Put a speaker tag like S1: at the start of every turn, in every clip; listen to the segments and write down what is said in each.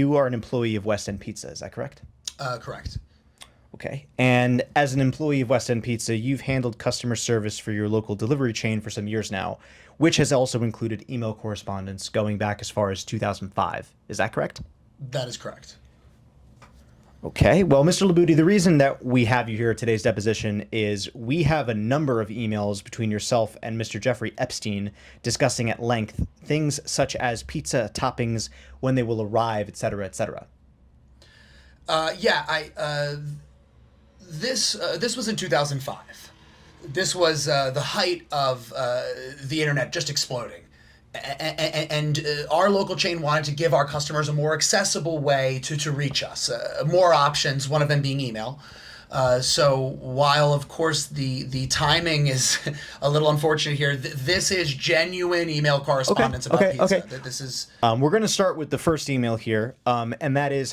S1: you are an employee of West End Pizza, is that correct?
S2: Correct.
S1: Okay. And as an employee of West End Pizza, you've handled customer service for your local delivery chain for some years now, which has also included email correspondence going back as far as 2005. Is that correct?
S2: That is correct.
S1: Okay. Well, Mr. Labuti, the reason that we have you here at today's deposition is we have a number of emails between yourself and Mr. Jeffrey Epstein discussing at length things such as pizza toppings, when they will arrive, et cetera, et cetera.
S2: This was in 2005. This was the height of the internet just exploding. And our local chain wanted to give our customers a more accessible way to reach us, more options, one of them being email. So while, of course, the timing is a little unfortunate here, this is genuine email correspondence about pizza.
S1: Okay.
S2: This is...
S1: We're going to start with the first email here, and that is,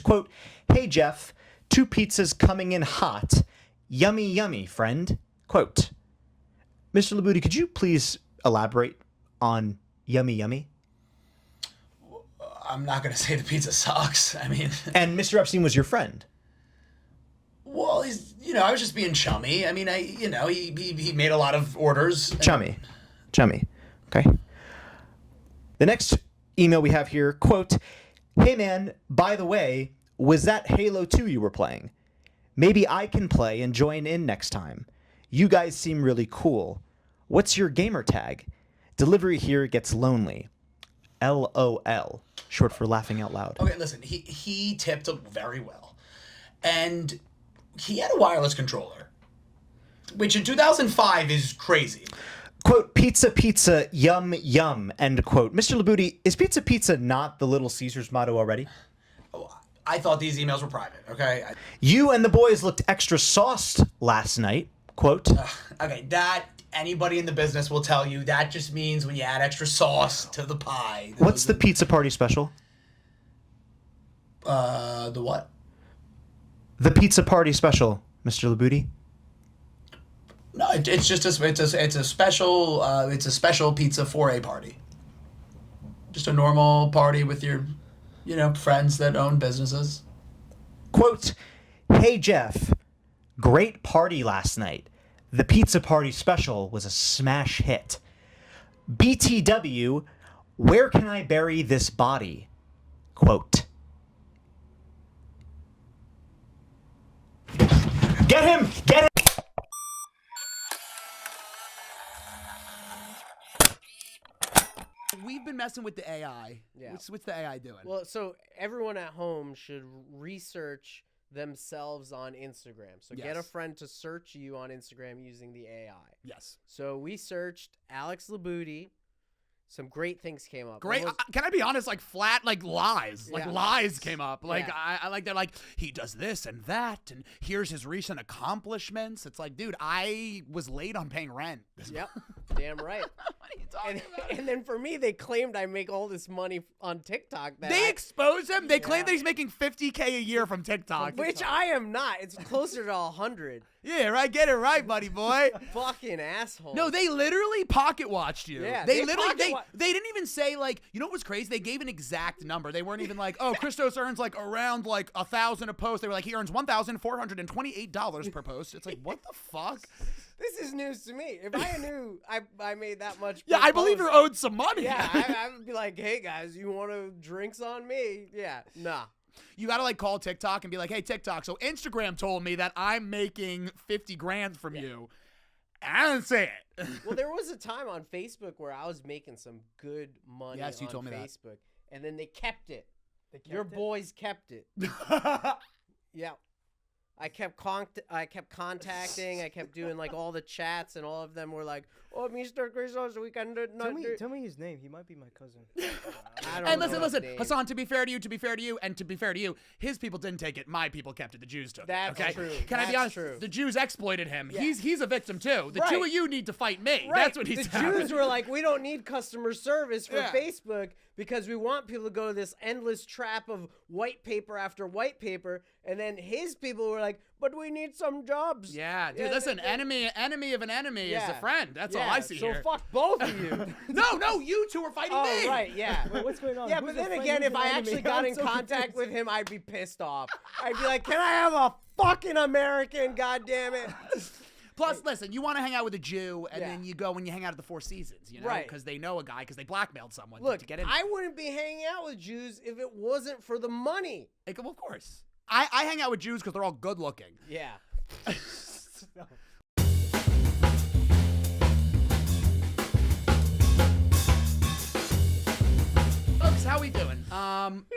S1: quote, "Hey, Jeff, 2 pizzas coming in hot. Yummy, yummy, friend." Quote. Mr. Labuti, could you please elaborate on yummy, yummy?
S2: I'm not going to say the pizza sucks. I mean...
S1: And Mr. Epstein was your friend?
S2: Well, I was just being chummy. I mean, he made a lot of orders.
S1: Chummy. Okay. The next email we have here, quote, "Hey, man, by the way, was that Halo 2 you were playing? Maybe I can play and join in next time. You guys seem really cool. What's your gamer tag? Delivery here gets lonely. LOL." Short for laughing out loud.
S2: Okay, listen, he tipped very well. And he had a wireless controller, which in 2005 is crazy.
S1: Quote, "Pizza, pizza, yum, yum," end quote. Mr. Labuti, is pizza, pizza not the Little Caesars motto already?
S2: I thought these emails were private, okay?
S1: "You and the boys looked extra sauced last night," quote.
S2: Okay, that anybody in the business will tell you that just means when you add extra sauce to the pie.
S1: What's the pizza party special?
S2: The what?
S1: The pizza party special, Mr. Labuti.
S2: No, it's just it's a special pizza for a party. Just a normal party with your, friends that own businesses.
S1: Quote, "Hey, Jeff, great party last night. The pizza party special was a smash hit. BTW, where can I bury this body?" Quote. Get him! Get him!
S3: We've been messing with the AI.
S4: Yeah.
S3: What's the AI doing?
S4: Well, so everyone at home should research themselves on Instagram. So get a friend to search you on Instagram using the AI.
S3: Yes.
S4: So we searched Alex Labuti. Some great things came up.
S3: Great. Can I be honest? Flat, lies.
S4: Yeah.
S3: Lies came up.
S4: Yeah.
S3: I like they're like, he does this and that, and here's his recent accomplishments. It's like, dude, I was late on paying rent.
S4: Yep. Damn right.
S3: What are you talking about?
S4: And then for me, they claimed I make all this money on TikTok.
S3: They expose him. They claim that he's making $50K a year from TikTok.
S4: Which I am not. It's closer to 100.
S3: Yeah, right. Get it right, buddy boy.
S4: Fucking asshole.
S3: No, they literally pocket watched you.
S4: Yeah,
S3: they
S4: they
S3: literally
S4: pocket
S3: they didn't even say you know what was crazy? They gave an exact number. They weren't even like, "Oh, ChrisTos earns around 1,000 a post." They were like, "He earns $1,428 per post." It's like, what the fuck?
S4: This is news to me. If I knew I made that much.
S3: Yeah, I believe you're owed some money.
S4: Yeah, I would be like, "Hey guys, you want to drinks on me?" Yeah, nah.
S3: You gotta call TikTok and be like, "Hey TikTok, so Instagram told me that I'm making 50 grand from you." I didn't say it.
S4: Well, there was a time on Facebook where I was making some good money.
S3: Yes, you
S4: on
S3: told me that.
S4: Facebook, and then they kept it. Your boys kept it. Yeah. I kept contacting. I kept doing all the chats, and all of them were like, "Oh, Mr. ChrisTos, we can do
S5: Tell me his name. He might be my cousin.
S4: I don't
S3: And
S4: know
S3: listen,
S4: his name.
S3: Hassan, to be fair to you, and to be fair to you, his people didn't take it. My people kept it. The Jews took
S4: That's
S3: it. Okay?
S4: true.
S3: Can I be
S4: That's
S3: honest?
S4: true.
S3: The Jews exploited him.
S4: Yeah.
S3: He's a victim too. The
S4: Right.
S3: two of you need to fight me.
S4: Right.
S3: That's what he's
S4: The Jews were like, we don't need customer service for
S3: Yeah.
S4: Facebook because we want people to go to this endless trap of white paper after white paper. And then his people were like, but we need some jobs.
S3: Yeah, dude, listen, enemy of an enemy is a friend. That's all I see
S4: so
S3: here.
S4: fuck both of you.
S3: No, you two are fighting me.
S4: Oh, right, yeah.
S5: Wait, what's going on?
S4: Yeah,
S5: Who's
S4: but
S5: the
S4: then
S5: friend,
S4: again,
S5: who's
S4: if
S5: the
S4: I
S5: enemy?
S4: actually got
S5: I'm
S4: in
S5: so
S4: contact
S5: confused.
S4: with him, I'd be pissed off. I'd be like, can I have a fucking American, goddammit?
S3: Plus, listen, you want to hang out with a Jew, and
S4: Yeah.
S3: then you go and you hang out at the Four Seasons, you know,
S4: Right.
S3: because they know a guy, because they blackmailed someone
S4: Look,
S3: to get in.
S4: I wouldn't be hanging out with Jews if it wasn't for the money.
S3: Well, of course. I hang out with Jews because they're all good looking.
S4: Yeah.
S3: Folks, how we doing?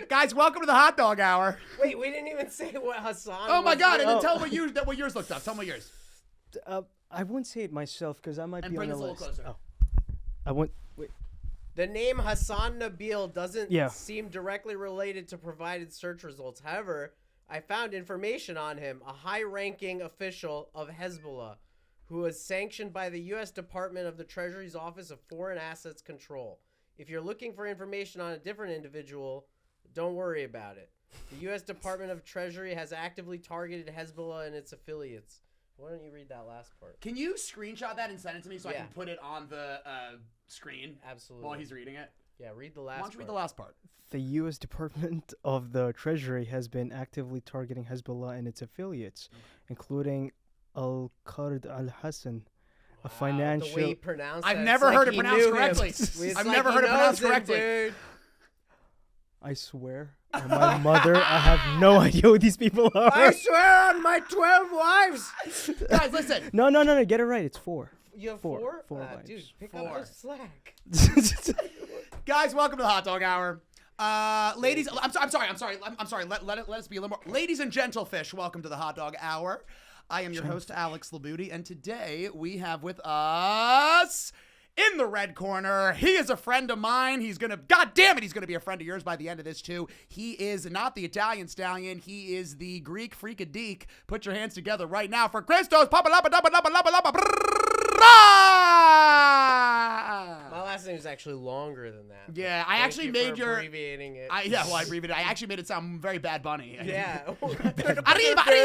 S3: Guys, welcome to the Hotdog Hour.
S4: Wait, we didn't even say what Hassan
S3: Oh my
S4: was
S3: God! And
S4: doing.
S3: then tell them what yours looked up. Tell them what yours.
S5: I won't say it myself because I might
S3: And
S5: be
S3: bring
S5: on
S3: this
S5: the
S3: a little
S5: list.
S3: closer.
S5: I won't. Wait.
S4: The name Hassan Nabil doesn't
S5: Yeah.
S4: seem directly related to provided search results. However, I found information on him, a high-ranking official of Hezbollah, who was sanctioned by the U.S. Department of the Treasury's Office of Foreign Assets Control. If you're looking for information on a different individual, don't worry about it. The U.S. Department of Treasury has actively targeted Hezbollah and its affiliates. Why don't you read that last part?
S3: Can you screenshot that and send it to me so I
S4: Yeah.
S3: can put it on the screen
S4: Absolutely.
S3: while he's reading it?
S4: Yeah, read the
S3: Why
S4: last
S3: don't you read the
S4: part.
S3: last part?
S5: The U.S. Department of the Treasury has been actively targeting Hezbollah and its affiliates, including Al-Qard al-Hassan, a
S4: The way
S5: financial.
S4: he pronounced
S3: I've
S4: that,
S3: never
S4: it's
S3: heard
S4: like
S3: it
S4: he
S3: pronounced
S4: knew him.
S3: correctly.
S4: It's
S3: I've
S4: like
S3: never
S4: he
S3: heard it pronounced
S4: knows him,
S3: correctly.
S4: dude.
S5: I swear on my mother, I have no idea who these people are.
S4: I swear on my 12 wives.
S3: Guys, listen.
S5: No, get it right. It's 4.
S4: You have
S5: Four.
S4: four?
S5: Four
S4: Dude,
S5: wives.
S4: pick
S3: Four.
S4: up the slack.
S3: Guys, welcome to the Hot Dog Hour. Ladies, I'm sorry. Let us be a little more. Ladies and gentlefish, welcome to the Hot Dog Hour. I am your host, Alex Labuti, and today we have with us in the red corner. He is a friend of mine. He's gonna be a friend of yours by the end of this too. He is not the Italian stallion. He is the Greek freakadeek. Put your hands together right now for ChrisTos.
S4: My last name is actually longer than that. but
S3: Yeah, I
S4: thank
S3: actually
S4: you
S3: made
S4: for
S3: your.
S4: abbreviating it.
S3: I abbreviated. I actually made it sound very Bad Bunny.
S4: Yeah.
S3: Arriba, moi.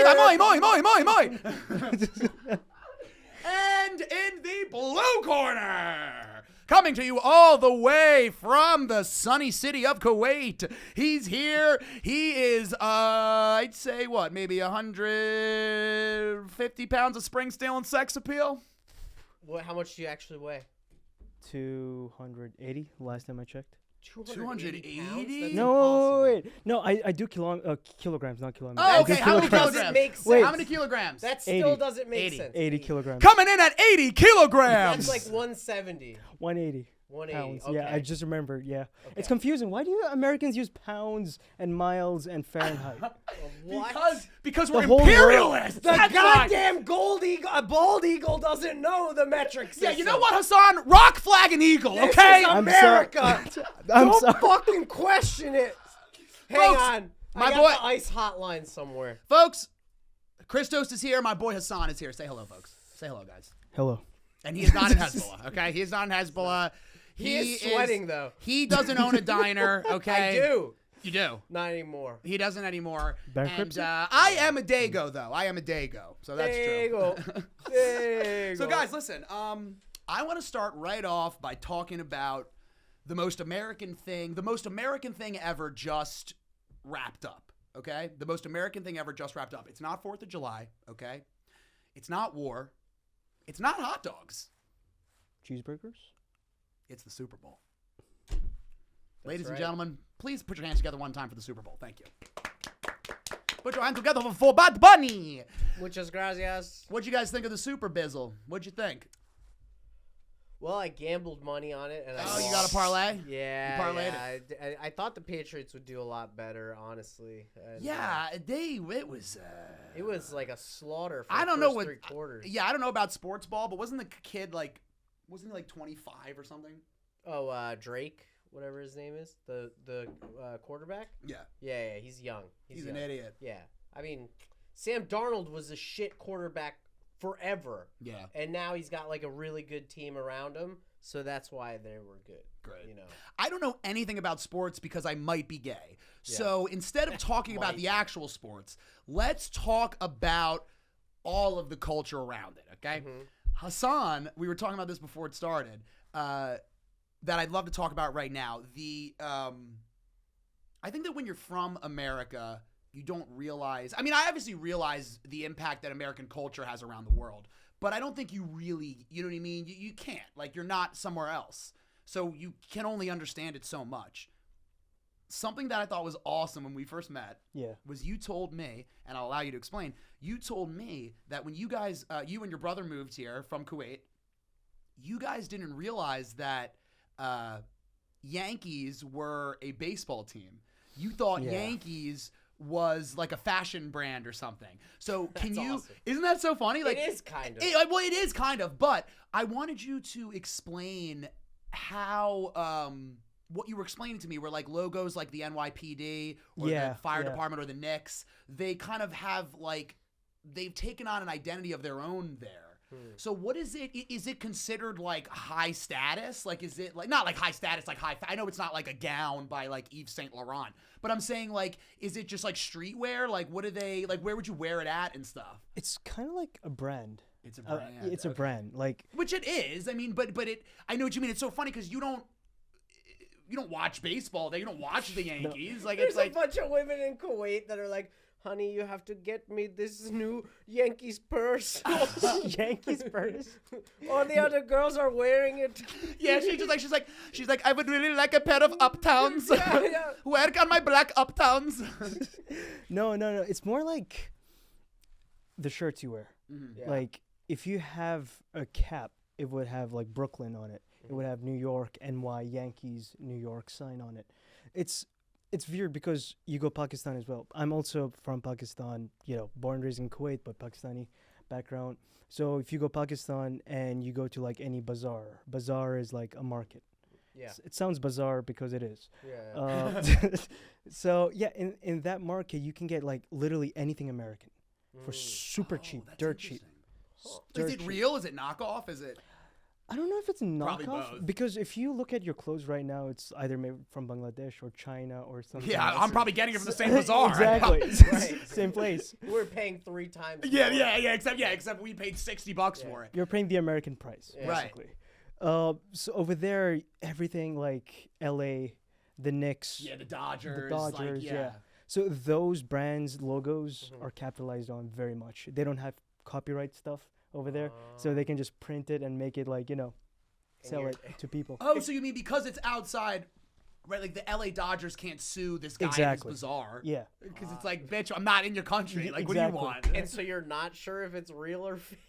S3: And in the blue corner, coming to you all the way from the sunny city of Kuwait, he's here. He is, I'd say, maybe 150 pounds of spring steel and sex appeal?
S4: How much do you actually weigh?
S5: 280 last time I checked.
S3: 280?
S4: pounds? That's
S5: No,
S4: impossible.
S5: wait. No, I do kilograms, not kilometers.
S3: Oh,
S5: I
S3: okay.
S5: do
S3: How many
S5: kilograms.
S3: kilograms?
S4: Make sense.
S5: Wait.
S3: How many kilograms?
S4: That still
S5: 80.
S4: doesn't make
S3: 80.
S4: sense.
S5: 80 kilograms.
S3: Coming in at 80 kilograms.
S4: That's like 170.
S5: 180
S4: 180.
S5: pounds. Yeah, I
S4: okay.
S5: just remembered. Yeah.
S4: Okay.
S5: It's confusing. Why do Americans use pounds and miles and Fahrenheit?
S4: What?
S3: Because
S5: The
S3: we're
S5: whole world-
S3: imperialists.
S4: The
S3: That's why.
S4: goddamn bald eagle doesn't know the metric system.
S3: Yeah, you know what, Hassan? Rock, flag, and eagle,
S4: This
S3: okay?
S4: is
S5: I'm
S4: America.
S5: I'm
S4: Don't
S5: sorry.
S4: fucking question it. Hang
S3: Folks,
S4: on.
S3: my
S4: I got
S3: boy-
S4: the ice hotline somewhere.
S3: Folks, ChrisTos is here. My boy Hassan is here. Say hello, folks. Say hello, guys.
S5: Hello.
S3: And he is not in Hezbollah, okay? He is not in Hezbollah.
S4: He is sweating, though.
S3: He doesn't own a diner, okay?
S4: I do.
S3: You do.
S4: Not anymore.
S3: He doesn't anymore.
S5: Bankruptcy?
S3: And I am a Dago, though. I am a Dago. So that's
S4: There you
S3: true.
S4: go. There you
S3: So
S4: go.
S3: guys, listen. I want to start right off by talking about the most American thing ever just wrapped up. Okay, the most American thing ever just wrapped up. It's not 4th of July. Okay, it's not war. It's not hot dogs.
S5: Cheeseburgers?
S3: It's the Super Bowl. Ladies and
S4: right.
S3: gentlemen, please put your hands together one time for the Super Bowl. Thank you. Put your hands together for Bad Bunny.
S4: Muchas gracias.
S3: What'd you guys think of the Super Bizzle? What'd you think?
S4: Well, I gambled money on it, and I
S3: Oh, you
S4: lost.
S3: got a parlay?
S4: Yeah,
S3: You parlayed
S4: yeah. I thought the Patriots would do a lot better, honestly. And,
S3: Yeah, it was.
S4: it was like a slaughter for
S3: I
S4: the
S3: don't know
S4: first
S3: what.
S4: 3 quarters.
S3: Yeah, I don't know about sports ball, but wasn't the kid wasn't he like 25 or something?
S4: Oh, Drake, whatever his name is, the quarterback.
S3: Yeah,
S4: Yeah, he's young.
S3: he's
S4: young.
S3: an idiot.
S4: Yeah, I mean, Sam Darnold was a shit quarterback forever,
S3: Yeah,
S4: and now he's got like a really good team around him, so that's why they were good.
S3: Great.
S4: You know.
S3: I don't know anything about sports because I might be gay. So instead of talking about the actual sports, let's talk about all of the culture around it. Okay. Hassan, we were talking about this before it started, that I'd love to talk about right now. I think that when you're from America, you don't realize, I mean, I obviously realize the impact that American culture has around the world, but I don't think you really, you know what I mean? You can't, like, you're not somewhere else. So you can only understand it so much. Something that I thought was awesome when we first met was you told me, and I'll allow you to explain, you told me that when you guys, you and your brother moved here from Kuwait, you guys didn't realize that Yankees were a baseball team. You thought Yankees was like a fashion brand or something. So can you, awesome. Isn't that so funny? Like,
S4: it is kind of.
S3: Well, it is kind of, but I wanted you to explain how, what you were explaining to me were like logos like the NYPD or the fire department or the Knicks. They kind of have like, they've taken on an identity of their own there. So what is it? Is it considered like high status? Like, is it like, not like high status, like I know it's not like a gown by like Yves Saint Laurent, but I'm saying like, is it just like streetwear? Like, what do they, like, where would you wear it at and stuff?
S5: It's kind of like a brand.
S3: It's a brand.
S5: It's a brand. Like,
S3: which it is. I mean, but it, I know what you mean. It's so funny because you don't watch baseball. You don't watch the Yankees. Like,
S4: there's
S3: it's like
S4: a bunch of women in Kuwait that are like, honey, you have to get me this new Yankees purse.
S5: Yankees purse?
S4: All the other girls are wearing it.
S3: Yeah, she's like, I would really like a pair of Uptowns. Work on my black Uptowns.
S5: No. It's more like the shirts you wear. Mm-hmm. Yeah. Like, if you have a cap, it would have like Brooklyn on it. It would have New York, NY, Yankees, New York sign on it. It's weird because you go Pakistan as well. I'm also from Pakistan, born and raised in Kuwait, but Pakistani background. So if you go Pakistan and you go to like any bazaar is like a market. Yeah. It sounds bizarre because it is. Yeah. So yeah, in that market you can get like literally anything American for super cheap, dirt cheap.
S3: Huh. Is it real? Is it knockoff? Is it?
S5: I don't know if it's a knockoff because if you look at your clothes right now, it's either made from Bangladesh or China or something.
S3: Yeah, I'm probably getting it from the same bazaar.
S5: Exactly, right. Same place.
S4: We're paying 3 times.
S3: Yeah. Except we paid $60 for it.
S5: You're paying the American price, basically. Right. So over there, everything like LA, the Knicks,
S3: the Dodgers,
S5: like, yeah. So those brands logos are capitalized on very much. They don't have copyright stuff over there, so they can just print it and make it like, sell it to people.
S3: Oh, so you mean because it's outside, right? Like the LA Dodgers can't sue this guy in his bazaar.
S5: Yeah.
S3: Because it's like, bitch, I'm not in your country. Like, what do you want?
S4: And so you're not sure if it's real or fake.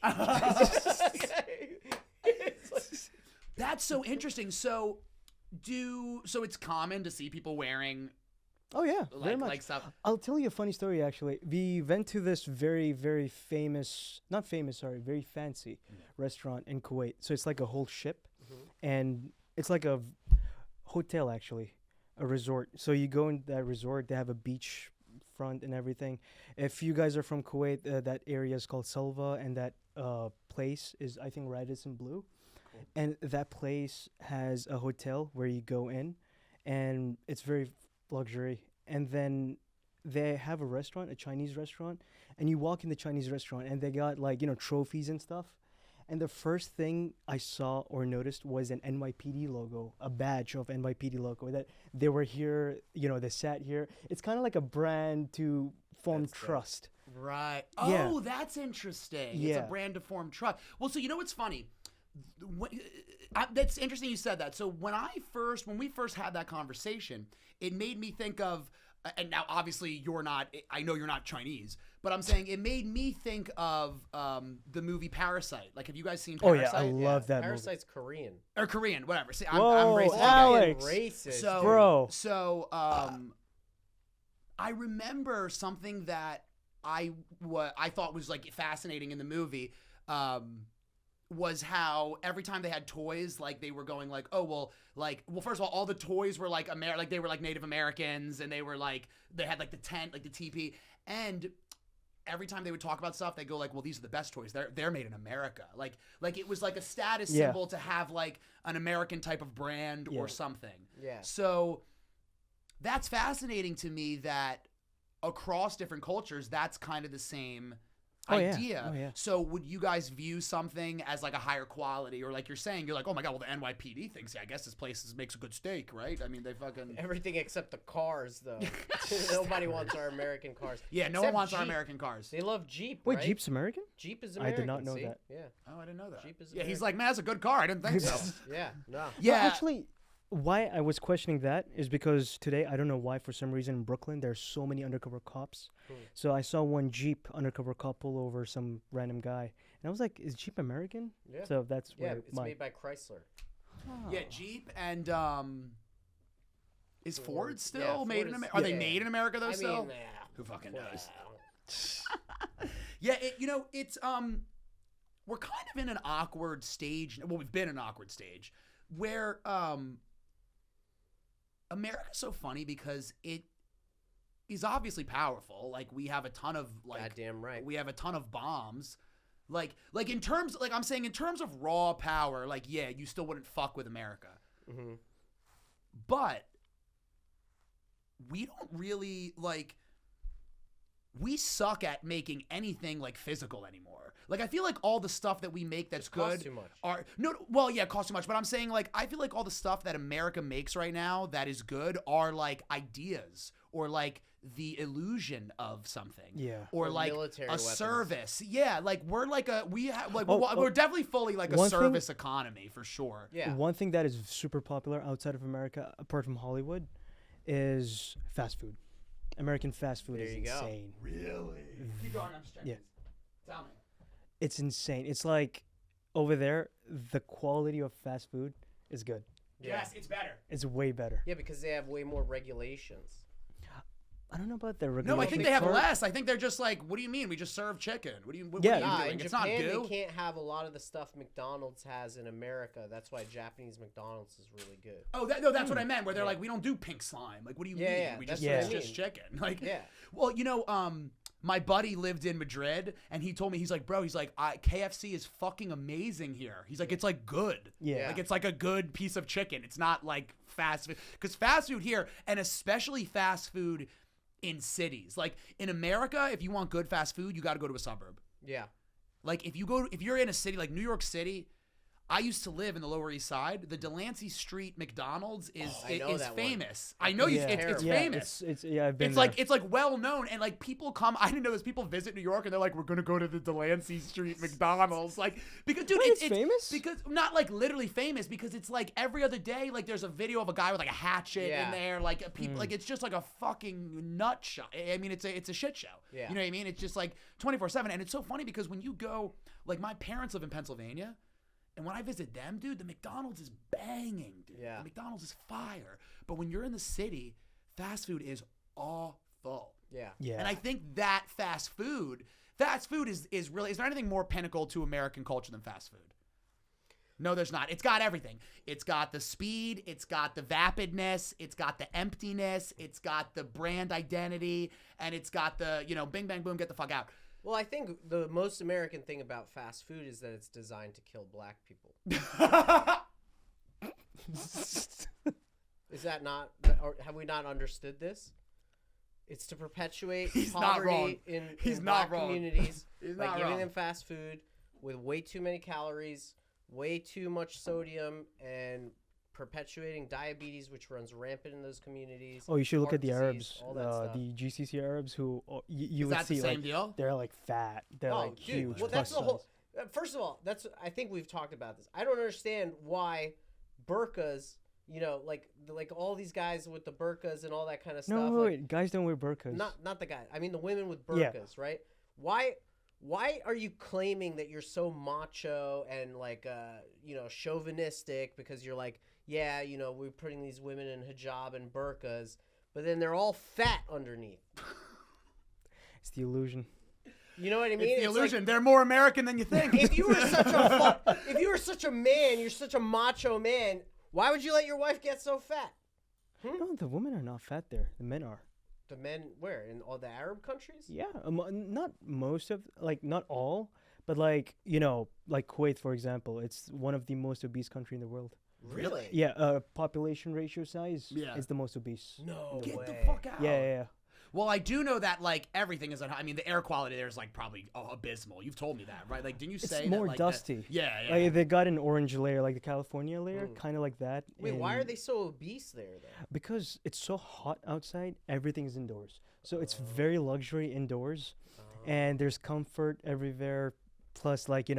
S3: That's so interesting. So it's common to see people wearing.
S5: Oh yeah, very much.
S3: Like stuff.
S5: I'll tell you a funny story actually. We went to this very, very very fancy restaurant in Kuwait. So it's like a whole ship, and it's like a hotel actually, a resort. So you go in that resort, they have a beach front and everything. If you guys are from Kuwait, that area is called Salva, and that place is, I think, Radisson Blue. Cool. And that place has a hotel where you go in, and it's very luxury. And then they have a restaurant, a Chinese restaurant, and you walk in the Chinese restaurant and they got like, trophies and stuff. And the first thing I saw or noticed was an NYPD logo, a badge of NYPD logo that they were here, they sat here. It's kind of like a brand to form trust.
S3: Right. Oh, that's interesting. Yeah. It's a brand to form trust. Well, so what's funny? That's interesting you said that. So when we first had that conversation, it made me think of, and now obviously I know you're not Chinese, but I'm saying it made me think of the movie Parasite. Like, have you guys seen Parasite?
S5: Oh yeah, I love that
S4: Parasite's
S5: movie.
S4: Korean.
S3: Or Korean, whatever. See,
S5: Whoa,
S3: I'm racist.
S5: Alex.
S4: Racist.
S3: So,
S5: bro.
S3: So I remember something that I thought was like fascinating in the movie. Was how every time they had toys, like they were going like, first of all the toys were like they were like Native Americans, and they were like, they had like the tent, like the teepee, and every time they would talk about stuff, they go like, well, these are the best toys. They're made in America. Like it was like a status symbol to have like an American type of brand or something. Yeah. So that's fascinating to me that across different cultures, that's kind of the same
S5: Oh, yeah.
S3: idea.
S5: Oh, yeah.
S3: So would you guys view something as like a higher quality, or like you're saying, you're like, oh my god, well the NYPD thinks, yeah, I guess this place makes a good steak, right? I mean, they fucking
S4: Everything except the cars, though. Nobody wants our American cars.
S3: yeah, no one
S4: Except
S3: wants our
S4: Jeep.
S3: American cars.
S4: They love Jeep.
S5: Wait,
S4: right?
S5: Jeep's American?
S4: Jeep is
S5: I
S4: American.
S5: did not know
S4: see?
S5: that.
S4: Yeah.
S3: Oh, I didn't know that.
S4: Jeep is
S3: yeah, he's
S4: American.
S3: like, man, that's a good car. I didn't think so.
S4: Yeah. No.
S3: yeah,
S5: Well, actually, why I was questioning that is because today, I don't know why, for some reason in Brooklyn, there's so many undercover cops. So I saw one Jeep undercover cop pull over some random guy. And I was like, is Jeep American?
S4: Yeah.
S5: So that's
S4: Yeah,
S5: where
S4: it's
S5: my...
S4: made by Chrysler.
S3: yeah, Jeep and is Ford still
S4: Yeah,
S3: made
S4: Ford
S3: in
S4: is-
S3: America? Are they
S4: yeah.
S3: made in America though?
S4: I
S3: still?
S4: mean,
S3: Who fucking knows?
S4: well,
S3: Yeah, it's we're kind of in an awkward stage. Well, we've been in an awkward stage where America's so funny because it is obviously powerful. Like we have a ton of
S4: goddamn right.
S3: we have a ton of bombs. Like in terms, like I'm saying in terms of raw power, like yeah, you still wouldn't fuck with America.
S4: Mm-hmm.
S3: But we don't really like. We suck at making anything like physical anymore. Like I feel like all the stuff that we make that's
S4: Just costs
S3: good
S4: too much.
S3: are well, yeah, it costs too much. But I'm saying like I feel like all the stuff that America makes right now that is good are like ideas or like the illusion of something.
S5: Yeah.
S3: Or
S4: Or
S3: like
S4: military
S3: a
S4: weapons.
S3: service. Yeah, like we're like
S5: Oh,
S3: we're definitely fully like a
S5: one thing-
S3: service economy for sure.
S4: Yeah.
S5: One thing that is super popular outside of America, apart from Hollywood, is fast food. American fast food
S4: There
S5: is
S4: you go.
S5: insane.
S3: Really? Keep going, I'm just checking.
S5: Yeah.
S3: Tell me.
S5: It's insane. It's like over there, the quality of fast food is good.
S4: Yeah.
S3: Yes, it's better.
S5: It's way better.
S4: Yeah, because they have way more regulations.
S5: I don't know about the
S3: No,
S5: regulation.
S3: I think they have
S5: part.
S3: less. I think they're just like, what do you mean? We just serve chicken. What are you
S5: Yeah.
S3: doing?
S4: In
S3: It's not
S4: Japan,
S3: goo.
S4: they can't have a lot of the stuff McDonald's has in America. That's why Japanese McDonald's is really good.
S3: Oh, that's what I meant. Where they're like, we don't do pink slime. Like, what do you
S4: Yeah,
S3: mean?
S4: yeah,
S3: We
S4: that's
S3: just
S5: what I
S3: it's
S4: mean.
S3: just chicken. Like,
S4: Yeah.
S3: Well, my buddy lived in Madrid, and he told me he's like, bro, he's like, KFC is fucking amazing here. He's like, it's like good.
S5: Yeah.
S3: Like it's like a good piece of chicken. It's not like fast food. Because fast food here, and especially fast food in cities, like in America, if you want good fast food, you got to go to a suburb.
S4: Yeah.
S3: Like if you're in a city like New York City, I used to live in the Lower East Side. The Delancey Street McDonald's is
S4: I know that one.
S3: famous. I know
S5: Yeah.
S3: it's
S5: yeah,
S3: famous.
S5: It's I've been
S3: It's like well known, and like people come. I didn't know this. People visit New York, and they're like, "We're gonna go to the Delancey Street McDonald's." Like because, dude,
S5: Wait,
S3: it's
S5: famous?
S3: because not like literally famous because it's like every other day. Like there's a video of a guy with like a hatchet
S4: Yeah.
S3: in there. Like people, like it's just like a fucking nut shot. I mean, it's a shit show.
S4: Yeah.
S3: You know what I mean? It's just like 24/7, and it's so funny because when you go, like my parents live in Pennsylvania. And when I visit them, dude, the McDonald's is banging, dude.
S4: Yeah.
S3: The McDonald's is fire. But when you're in the city, fast food is awful.
S4: Yeah.
S5: Yeah.
S3: And I think that fast food is really, is there anything more pinnacle to American culture than fast food? No, there's not. It's got everything. It's got the speed. It's got the vapidness. It's got the emptiness. It's got the brand identity. And it's got the, bing, bang, boom, get the fuck out.
S4: Well, I think the most American thing about fast food is that it's designed to kill black people. Is that not, or have we not understood this? It's to perpetuate
S3: He's not wrong.
S4: poverty in
S3: He's
S4: black
S3: not wrong.
S4: communities
S3: He's
S4: by
S3: not
S4: giving
S3: wrong.
S4: them fast food with way too many calories, way too much sodium, and perpetuating diabetes, which runs rampant in those communities.
S5: Oh, you should look
S4: heart
S5: at the
S4: disease,
S5: Arabs,
S4: all that stuff.
S5: the GCC Arabs who you
S3: Is
S5: would
S3: that
S5: see
S3: the same
S5: like
S3: deal?
S5: they're like fat, they're like
S4: dude,
S5: huge.
S4: well, that's
S5: plus
S4: the whole.
S5: size.
S4: First of all, I think we've talked about this. I don't understand why burqas, like all these guys with the burqas and all that kind of stuff.
S5: No,
S4: like,
S5: wait, guys don't wear burqas.
S4: not the guys. I mean the women with
S5: Yeah.
S4: burqas, right? Why are you claiming that you're so macho and like chauvinistic because you're like, yeah, we're putting these women in hijab and burqas, but then they're all fat underneath.
S5: It's the illusion.
S4: You know what I mean?
S3: It's the
S4: It's like,
S3: illusion. They're more American than you think.
S4: if you were such a man, you're such a macho man. Why would you let your wife get so fat?
S5: No, the women are not fat there. The men are.
S4: The men where in all the Arab countries?
S5: Yeah, not most of, like not all, but like like Kuwait, for example, it's one of the most obese country in the world.
S4: Really?
S5: Yeah, population ratio size.
S3: Yeah.
S5: It's the most obese.
S4: No
S3: Get
S4: way.
S3: the fuck out.
S5: Yeah.
S3: Well, I do know that like everything is. I mean, the air quality there is like probably abysmal. You've told me that, right? Like, didn't you say
S5: It's more
S3: that, like,
S5: dusty.
S3: Yeah.
S5: Like they got an orange layer, like the California layer, kind of like that.
S4: Wait, why are
S5: and-
S4: they so obese there though?
S5: Because it's so hot outside, everything is indoors. So it's very luxury indoors, and there's comfort everywhere. Plus, like,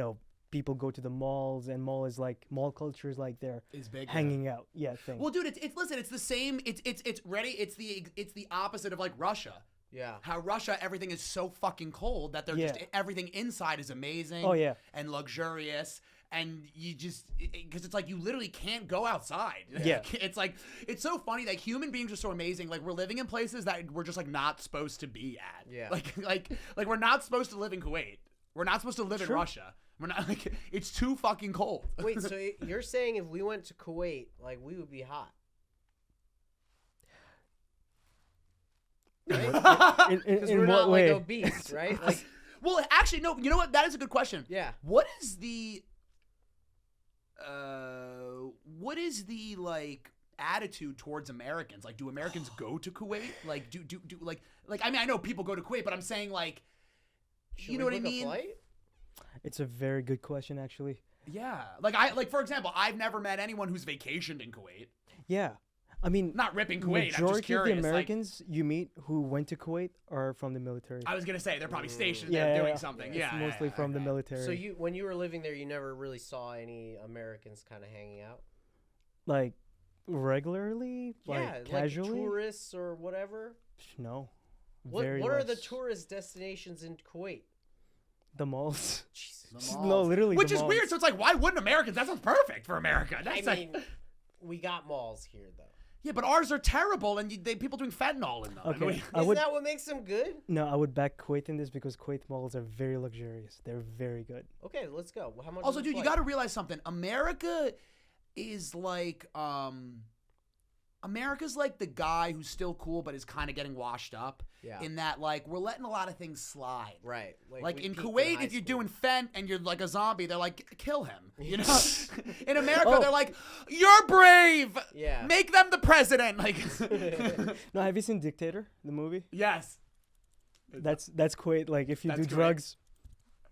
S5: people go to the malls, and mall culture is like they're
S3: Is big.
S5: hanging out. Yeah, thing.
S3: Well, dude, it's listen. It's the same. It's ready. It's the opposite of like Russia.
S4: Yeah.
S3: How Russia, everything is so fucking cold that they're just
S5: Yeah.
S3: everything inside is amazing.
S5: Oh, yeah.
S3: And luxurious. And you just, because it's like you literally can't go outside.
S5: Yeah.
S3: It's like, it's so funny that human beings are so amazing. Like, we're living in places that we're just like not supposed to be at.
S4: Yeah.
S3: Like we're not supposed to live in Kuwait. We're not supposed to live in Russia. We're not, like, it's too fucking cold.
S4: Wait, so you're saying if we went to Kuwait, like, we would be hot?
S5: in
S4: Because
S5: in
S4: we're
S5: what
S4: not
S5: way?
S4: like obese, right? Like,
S3: Well, actually, no. You know what? That is a good question.
S4: yeah.
S3: What is the like attitude towards Americans? Like, do Americans go to Kuwait? Like, do like I mean, I know people go to Kuwait, but I'm saying like,
S4: Should
S3: you know
S4: we
S3: what I
S4: book a
S3: mean?
S4: flight?
S5: It's a very good question, actually.
S3: Yeah. Like for example, I've never met anyone who's vacationed in Kuwait.
S5: Yeah, I mean,
S3: Not ripping Kuwait. I'm just
S5: majority of
S3: curious.
S5: the
S3: like,
S5: Americans you meet who went to Kuwait are from the military.
S3: I was gonna say they're probably stationed
S5: Yeah,
S3: there
S5: yeah,
S3: doing
S5: yeah.
S3: something.
S5: It's
S3: Yeah.
S5: mostly from the military.
S4: So when you were living there, you never really saw any Americans kind of hanging out?
S5: like regularly, like casually.
S4: like tourists or whatever?
S5: No.
S4: What
S5: Very
S4: are the
S5: less.
S4: tourist destinations in Kuwait?
S5: The malls.
S3: The
S5: No,
S3: malls.
S5: literally.
S3: Which
S5: the
S3: is
S5: malls.
S3: weird. So it's like, why wouldn't Americans? That sounds perfect for America.
S4: I
S3: That's
S4: mean, we got malls here, though.
S3: yeah, but ours are terrible, and people doing fentanyl in them.
S5: Okay,
S3: I mean,
S5: I
S4: Isn't
S5: would.
S4: that what makes them good?
S5: No, I would back Kuwait in this because Kuwait malls are very luxurious. They're very good.
S4: Okay, let's go. How much?
S3: also,
S4: is a
S3: dude, you
S4: flight?
S3: got to realize something. America is like, America's like the guy who's still cool, but is kind of getting washed up.
S4: Yeah.
S3: In that, like, we're letting a lot of things slide.
S4: Right.
S3: Like
S4: we
S3: in
S4: peaked
S3: Kuwait,
S4: high
S3: if you're
S4: school.
S3: doing fent and you're like a zombie, they're like, kill him. You know? In America,
S5: Oh.
S3: they're like, you're brave.
S4: Yeah.
S3: Make them the president. Like,
S5: No, have you seen Dictator, the movie?
S3: yes.
S5: That's Kuwait. Like if you
S3: That's
S5: do
S3: Kuwait.
S5: drugs,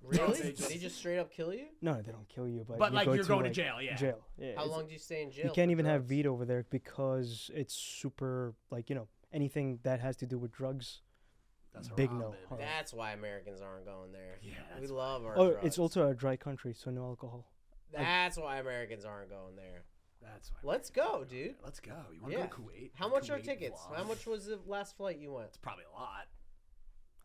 S4: Really? They just straight up kill you?
S5: no, they don't kill you, but
S3: But
S5: you
S3: like
S5: go
S3: you're going to
S5: like,
S3: jail, yeah.
S5: Jail. Yeah.
S4: How
S5: it's-
S4: long do you stay in jail?
S5: You can't
S4: for
S5: even have
S4: drugs?
S5: weed over there because it's super like anything that has to do with drugs.
S3: That's
S5: Big
S3: haram,
S5: no.
S3: baby.
S5: Haram.
S4: That's why Americans aren't going there.
S3: Yeah,
S4: we
S3: that's
S4: love our
S5: Oh,
S4: drugs.
S5: it's also a dry country, so no alcohol.
S4: That's why Americans aren't going there.
S3: That's why.
S4: Let's go, dude.
S3: Let's go. You want to
S4: Yeah.
S3: go to Kuwait?
S4: How much are
S3: Kuwait
S4: tickets?
S3: vlog?
S4: How much was the last flight you went?
S3: It's probably a lot.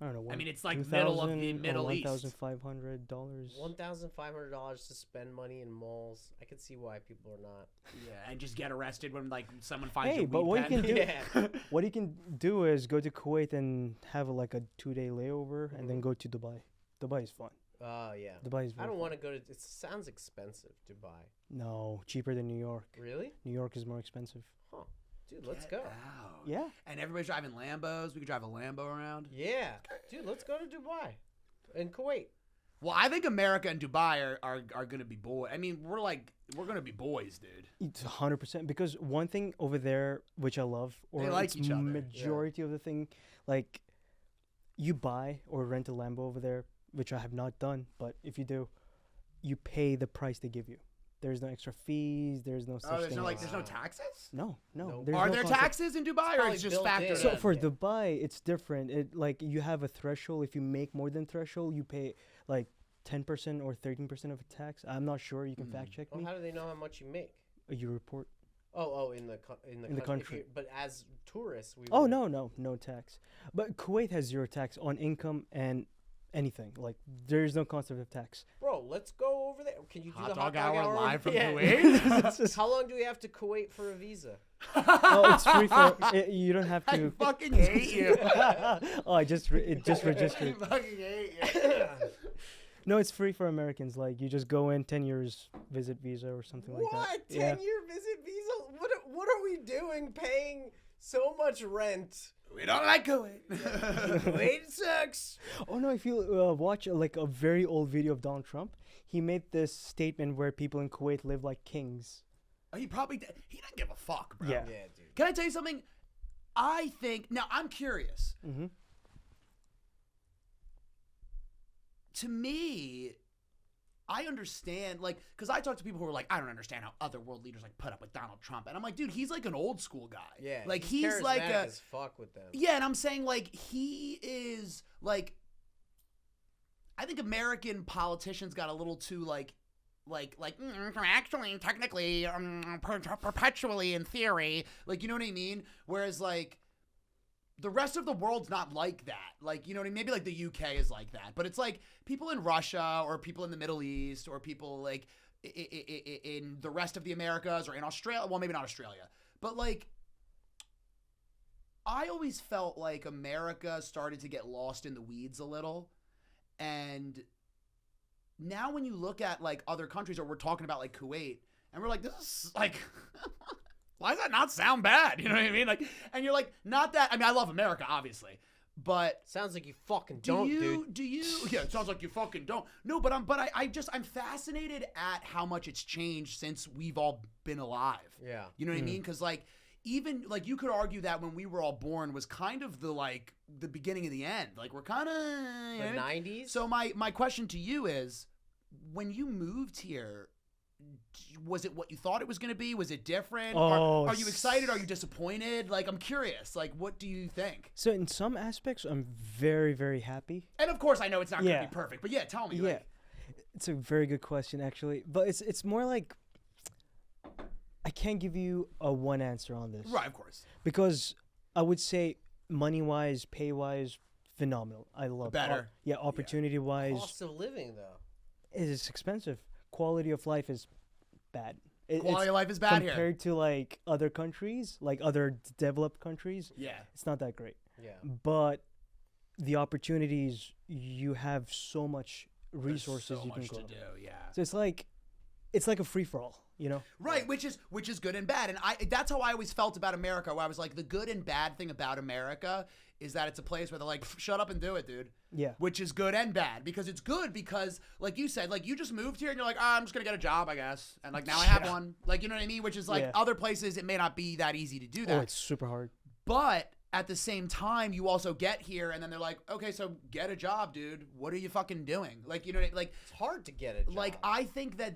S5: I don't know.
S3: I mean, it's like middle of the Middle East.
S5: $1,500.
S4: $1,500 to spend money in malls. I could see why people are not.
S3: Yeah, and just get arrested when like someone finds
S5: Hey,
S3: your
S5: but
S3: weed
S5: what you
S3: pen.
S5: can do,
S4: Yeah.
S5: what you can do is go to Kuwait and have like a 2-day layover, and then go to Dubai. Dubai is fun.
S4: Oh, yeah.
S5: Dubai is.
S4: I
S5: Very
S4: don't
S5: fun.
S4: want to go to. It sounds expensive, Dubai.
S5: No, cheaper than New York.
S4: Really?
S5: New York is more expensive.
S4: Huh. Dude, let's
S3: Get
S4: go.
S3: out.
S5: Yeah.
S3: And everybody's driving Lambos. We could drive a Lambo around.
S4: Yeah. Dude, let's go to Dubai. And Kuwait.
S3: Well, I think America and Dubai are gonna be boys. I mean, we're gonna be boys, dude.
S5: It's 100% because one thing over there which I love, or
S3: They like
S5: it's
S3: each other,
S5: majority of the thing, like you buy or rent a Lambo over there, which I have not done, but if you do, you pay the price they give you. There's no extra fees. There's no such
S3: Oh, there's
S5: thing.
S3: no like,
S5: as-
S3: there's no taxes.
S5: no.
S4: Nope.
S5: There's
S3: Are
S5: no
S3: there
S5: concept.
S3: taxes in Dubai, or
S4: probably
S3: it's just
S4: built
S3: factored
S4: in.
S5: So
S3: in?
S5: for
S4: Yeah.
S5: Dubai, it's different. It like you have a threshold. If you make more than threshold, you pay like 10% or 13% of a tax. I'm not sure. You can fact check
S4: Well,
S5: me.
S4: how do they know how much you make?
S5: You report.
S4: Oh, in the
S5: In the country.
S4: But as tourists, we.
S5: Oh
S4: would-
S5: no tax. But Kuwait has zero tax on income and anything. Like there is no concept of tax.
S4: Bro, let's go over there. Can you do the
S3: Hot Dog Hour live from
S4: Yeah.
S3: Kuwait.
S4: How long do we have to Kuwait for a visa?
S5: Oh, it's free for. You don't have
S3: I
S5: to.
S3: fucking hate you.
S5: Oh, it just
S3: I
S5: registered.
S3: fucking hate you.
S5: No, it's free for Americans. Like you just go in 10 years visit visa or something like that.
S4: What? 10
S5: Yeah.
S4: year visit visa? What are we doing paying so much rent?
S3: We don't like Kuwait.
S4: Kuwait sucks.
S5: Oh no! If you watch like a very old video of Donald Trump, he made this statement where people in Kuwait live like kings.
S3: Oh, he probably did. He didn't give a fuck, bro.
S5: Yeah.
S4: Yeah, dude.
S3: Can I tell you something? I think now I'm curious.
S5: Mm-hmm.
S3: To me, I understand, like, because I talk to people who are like, I don't understand how other world leaders like put up with Donald Trump, and I'm like, dude, he's like an old school guy.
S4: Yeah,
S3: like he's like a
S4: as fuck with them.
S3: yeah, and I'm saying like he is like, I think American politicians got a little too actually technically perpetually in theory, like, you know what I mean? Whereas like the rest of the world's not like that. Like, you know what I mean? Maybe like the UK is like that. But it's like people in Russia or people in the Middle East or people like in the rest of the Americas or in Australia. Well, maybe not Australia. But like, I always felt like America started to get lost in the weeds a little. And now when you look at like other countries, or we're talking about like Kuwait, and we're like, this is like... why does that not sound bad? You know what I mean? Like, and you're like, not that. I mean, I love America, obviously, but
S4: sounds like you fucking don't, dude.
S3: Do you? Yeah, it sounds like you fucking don't. No, but I'm fascinated at how much it's changed since we've all been alive.
S4: Yeah.
S3: You know what I mean? Because like, even like you could argue that when we were all born was kind of the beginning of the end. Like we're kind of
S4: the 90s.
S3: So my question to you is, when you moved here, was it what you thought it was going to be? Was it different?
S5: Oh,
S3: are you excited? Are you disappointed? Like, I'm curious. Like, what do you think?
S5: So in some aspects, I'm very, very happy.
S3: And of course, I know it's not going to
S5: Yeah.
S3: be perfect, but yeah, tell me.
S5: Yeah,
S3: Like,
S5: it's a very good question actually, but it's more like I can't give you a one answer on this.
S3: right, of course.
S5: Because I would say money-wise, pay-wise, phenomenal. I love
S3: Better.
S5: Yeah, opportunity-wise,
S4: Cost of living, though.
S5: it is expensive. Quality of life is bad.
S3: Quality of life is bad here.
S5: compared to like other countries, like other developed countries.
S3: Yeah.
S5: It's not that great.
S4: Yeah.
S5: But the opportunities, you have so much resources
S3: There's so
S5: you can
S3: much
S5: go.
S3: to do, yeah.
S5: So it's like a free for all, you know?
S3: Right, which is good and bad. And that's how I always felt about America, where I was like, the good and bad thing about America is that it's a place where they're like, shut up and do it, dude.
S5: Yeah.
S3: Which is good and bad, because it's good because, like you said, like you just moved here and you're like, I'm just going to get a job, I guess. And like now I have one. Like, you know what I mean? Which is like
S5: Yeah.
S3: other places, it may not be that easy to do that.
S5: Oh, it's super hard.
S3: But at the same time, you also get here and then they're like, okay, so get a job, dude. What are you fucking doing? Like, you know, like
S4: It's hard to get a job.
S3: like I think that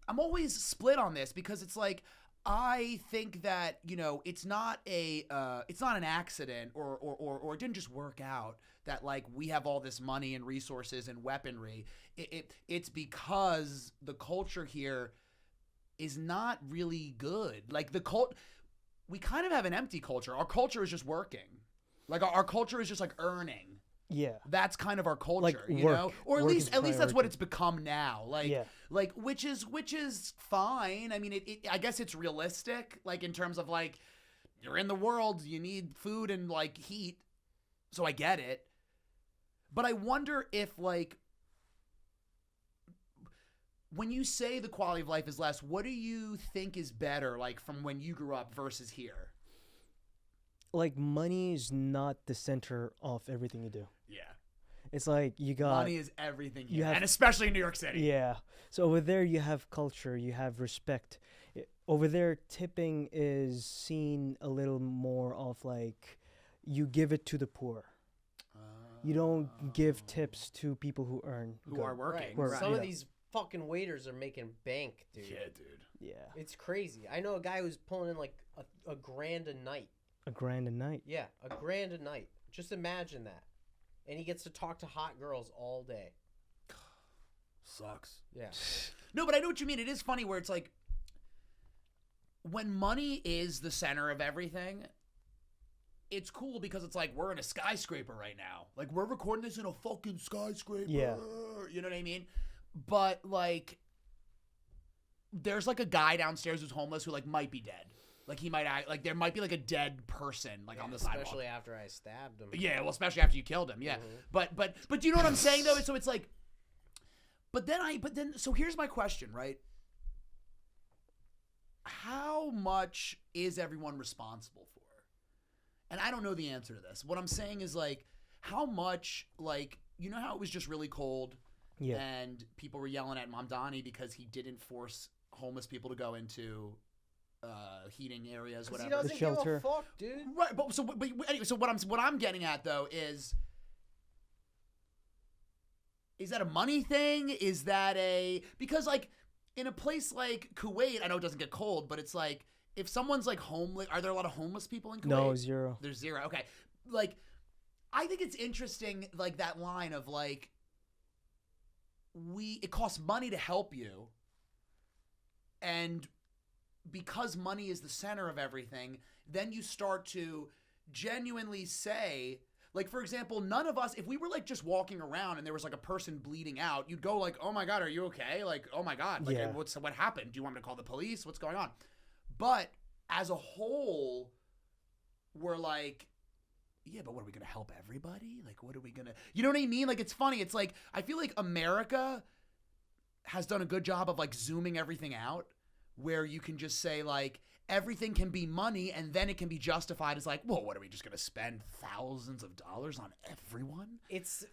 S3: I'm always split on this, because it's like, I think that, you know, it's not an accident or it didn't just work out that like we have all this money and resources and weaponry. It's because the culture here is not really good. Like we kind of have an empty culture. Our culture is just working. Like our culture is just like earning.
S5: Yeah.
S3: That's kind of our culture,
S5: Like
S3: you
S5: work.
S3: know, or at
S5: Work
S3: least
S5: is
S3: that's what
S5: priority.
S3: it's become now. Like,
S5: Yeah.
S3: like which is fine. I mean, I guess it's realistic, like in terms of like you're in the world, you need food and like heat, so I get it. But I wonder if like when you say the quality of life is less, what do you think is better, like from when you grew up versus here?
S5: Like money is not the center of everything you do.
S3: Yeah.
S5: It's like you got
S3: Money is everything here,
S5: you have-
S3: and especially in New York City.
S5: Yeah. So over there you have culture, you have respect. Over there tipping is seen a little more of like you give it to the poor. You don't give tips to people who earn.
S3: Who
S5: good.
S3: are working.
S5: Right.
S4: Some
S5: Yeah.
S4: of these fucking waiters are making bank, dude.
S3: Yeah, dude.
S5: Yeah.
S4: It's crazy. I know a guy who's pulling in like a grand a night.
S5: A grand a night.
S4: Yeah, a grand a night. Just imagine that. And he gets to talk to hot girls all day.
S3: Sucks.
S4: Yeah.
S3: No, but I know what you mean. It is funny where it's like when money is the center of everything, it's cool because it's like we're in a skyscraper right now. Like we're recording this in a fucking skyscraper.
S5: Yeah.
S3: You know what I mean? But like there's like a guy downstairs who's homeless who like might be dead. Like he might act like there might be like a dead person like on the sidewalk.
S4: Especially after I stabbed him.
S3: Yeah, well, especially after you killed him. Yeah. But do you know what I'm saying though? So it's like but then so here's my question, right? How much is everyone responsible for? And I don't know the answer to this. What I'm saying is like how much, like, you know how it was just really cold
S5: Yeah.
S3: and people were yelling at Mamdani because he didn't force homeless people to go into
S2: heating areas,
S4: 'Cause he
S2: whatever.
S4: doesn't
S5: shelter.
S4: give a fuck, dude.
S2: Right, but anyway, so what I'm getting at though is that a money thing? Is that because like in a place like Kuwait, I know it doesn't get cold, but it's like if someone's like homeless, are there a lot of homeless people in Kuwait?
S5: No, 0.
S2: There's 0. Okay. Like I think it's interesting like that line of like it costs money to help you, and because money is the center of everything, then you start to genuinely say, like, for example, none of us, if we were like just walking around and there was like a person bleeding out, you'd go like, oh my God, are you okay? Like, oh my God, like,
S5: Yeah.
S2: what happened? Do you want me to call the police? What's going on? But as a whole, we're like, yeah, but what are we going to help everybody? Like, what are we going to, you know what I mean? Like, it's funny. It's like, I feel like America has done a good job of like zooming everything out, where you can just say like everything can be money, and then it can be justified as like, well, what are we just going to spend thousands of dollars on everyone?
S4: It's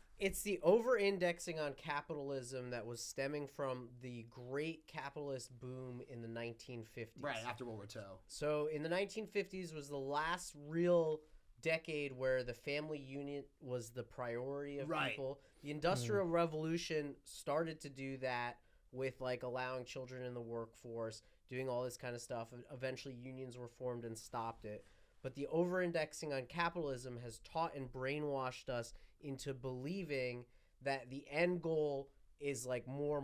S4: the over-indexing on capitalism that was stemming from the great capitalist boom in the 1950s.
S2: Right, after World War II.
S4: So in the 1950s was the last real decade where the family unit was the priority of
S2: Right.
S4: people. The Industrial Revolution started to do that with like allowing children in the workforce, doing all this kind of stuff. Eventually unions were formed and stopped it. But the over-indexing on capitalism has taught and brainwashed us into believing that the end goal is like more.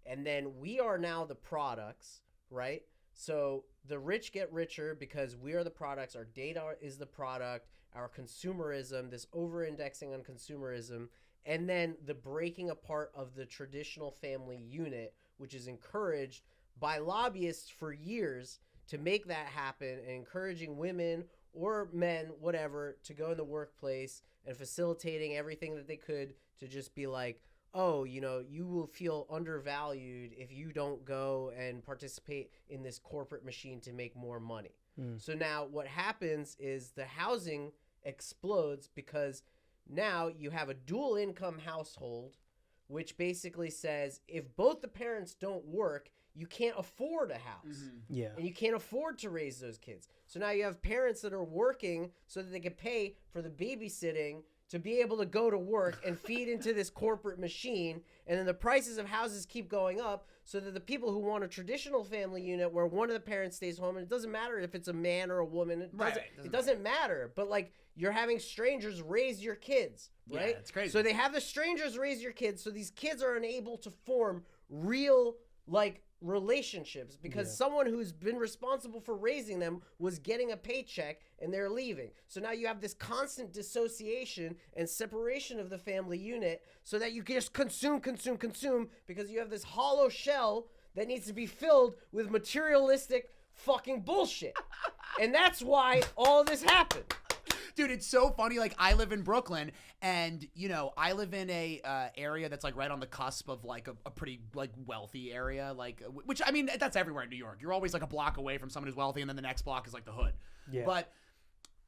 S4: And then we are now the products, right? So the rich get richer because we are the products. Our data is the product. Our consumerism, this over-indexing on consumerism, and then the breaking apart of the traditional family unit, which is encouraged by lobbyists for years to make that happen, and encouraging women or men, whatever, to go in the workplace and facilitating everything that they could to just be like, oh, you know, you will feel undervalued if you don't go and participate in this corporate machine to make more money. So now what happens is the housing explodes because now you have a dual income household, which basically says if both the parents don't work, you can't afford a house.
S5: Yeah.
S4: And you can't afford to raise those kids. So now you have parents that are working so that they can pay for the babysitting to be able to go to work and feed into this corporate machine. And then the prices of houses keep going up so that the people who want a traditional family unit where one of the parents stays home, and it doesn't matter if it's a man or a woman, it doesn't matter. But like you're having strangers raise your kids, right?
S2: Yeah, it's crazy.
S4: So they have the strangers raise your kids. So these kids are unable to form real like relationships because someone who's been responsible for raising them was getting a paycheck and they're leaving. So now you have this constant dissociation and separation of the family unit so that you can just consume because you have this hollow shell that needs to be filled with materialistic fucking bullshit. And that's why all this happened.
S2: Dude, it's so funny. Like, I live in Brooklyn, and, you know, I live in a area that's, like, right on the cusp of, like, a pretty, like, wealthy area. Like, which, I mean, that's everywhere in New York. You're always, like, a block away from someone who's wealthy, and then the next block is, like, the hood.
S5: Yeah.
S2: But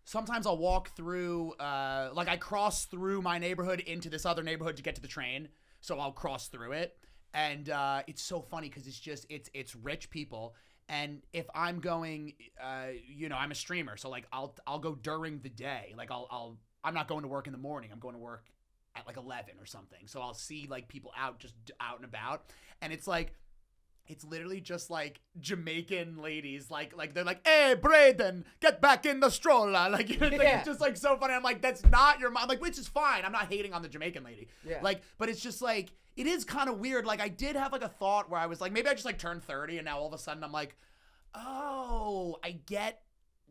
S2: sometimes I'll walk through, like, I cross through my neighborhood into this other neighborhood to get to the train. So I'll cross through it. And it's so funny because it's just, it's rich people. And if I'm going, you know, I'm a streamer, so like I'll go during the day. Like I'm not going to work in the morning. I'm going to work at like 11 or something. So I'll see like people out and about, and it's like it's literally just like Jamaican ladies, like they're like, "Hey, Braden, get back in the stroller." Like, you know, it's just like so funny. I'm like, that's not your mom. Like, which is fine. I'm not hating on the Jamaican lady.
S4: Yeah.
S2: Like, but it's just like, it is kind of weird. Like, I did have like a thought where I was like, maybe I just like turned 30 and now all of a sudden I'm like, oh, I get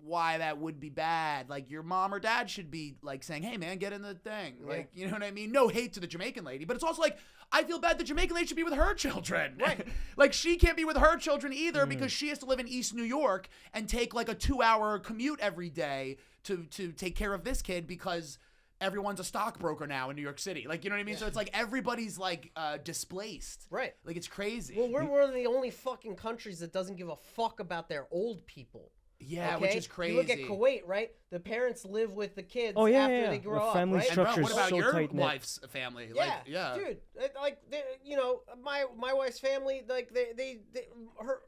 S2: why that would be bad. Like, your mom or dad should be like saying, "Hey man, get in the thing." Like, you know what I mean? No hate to the Jamaican lady, but it's also like, I feel bad the Jamaican lady should be with her children. Right. Like, she can't be with her children either because she has to live in East New York and take like a 2-hour commute every day to take care of this kid because everyone's a stockbroker now in New York City. Like, you know what I mean? So it's like everybody's like displaced.
S4: Right.
S2: Like, it's crazy.
S4: Well, we're one of the only fucking countries that doesn't give a fuck about their old people.
S3: Yeah,
S4: okay?
S3: which is crazy.
S4: You look at Kuwait, right? The parents live with the kids
S5: Oh, yeah,
S4: after
S5: yeah,
S4: they
S5: yeah.
S4: grow
S5: The
S4: up,
S5: family
S4: right?
S3: And bro,
S5: structure
S3: what
S5: is
S3: about
S5: so
S3: your
S5: tight-knit.
S3: wife's family?
S4: Yeah,
S3: Like, yeah.
S4: dude. Like, you know, my wife's family, like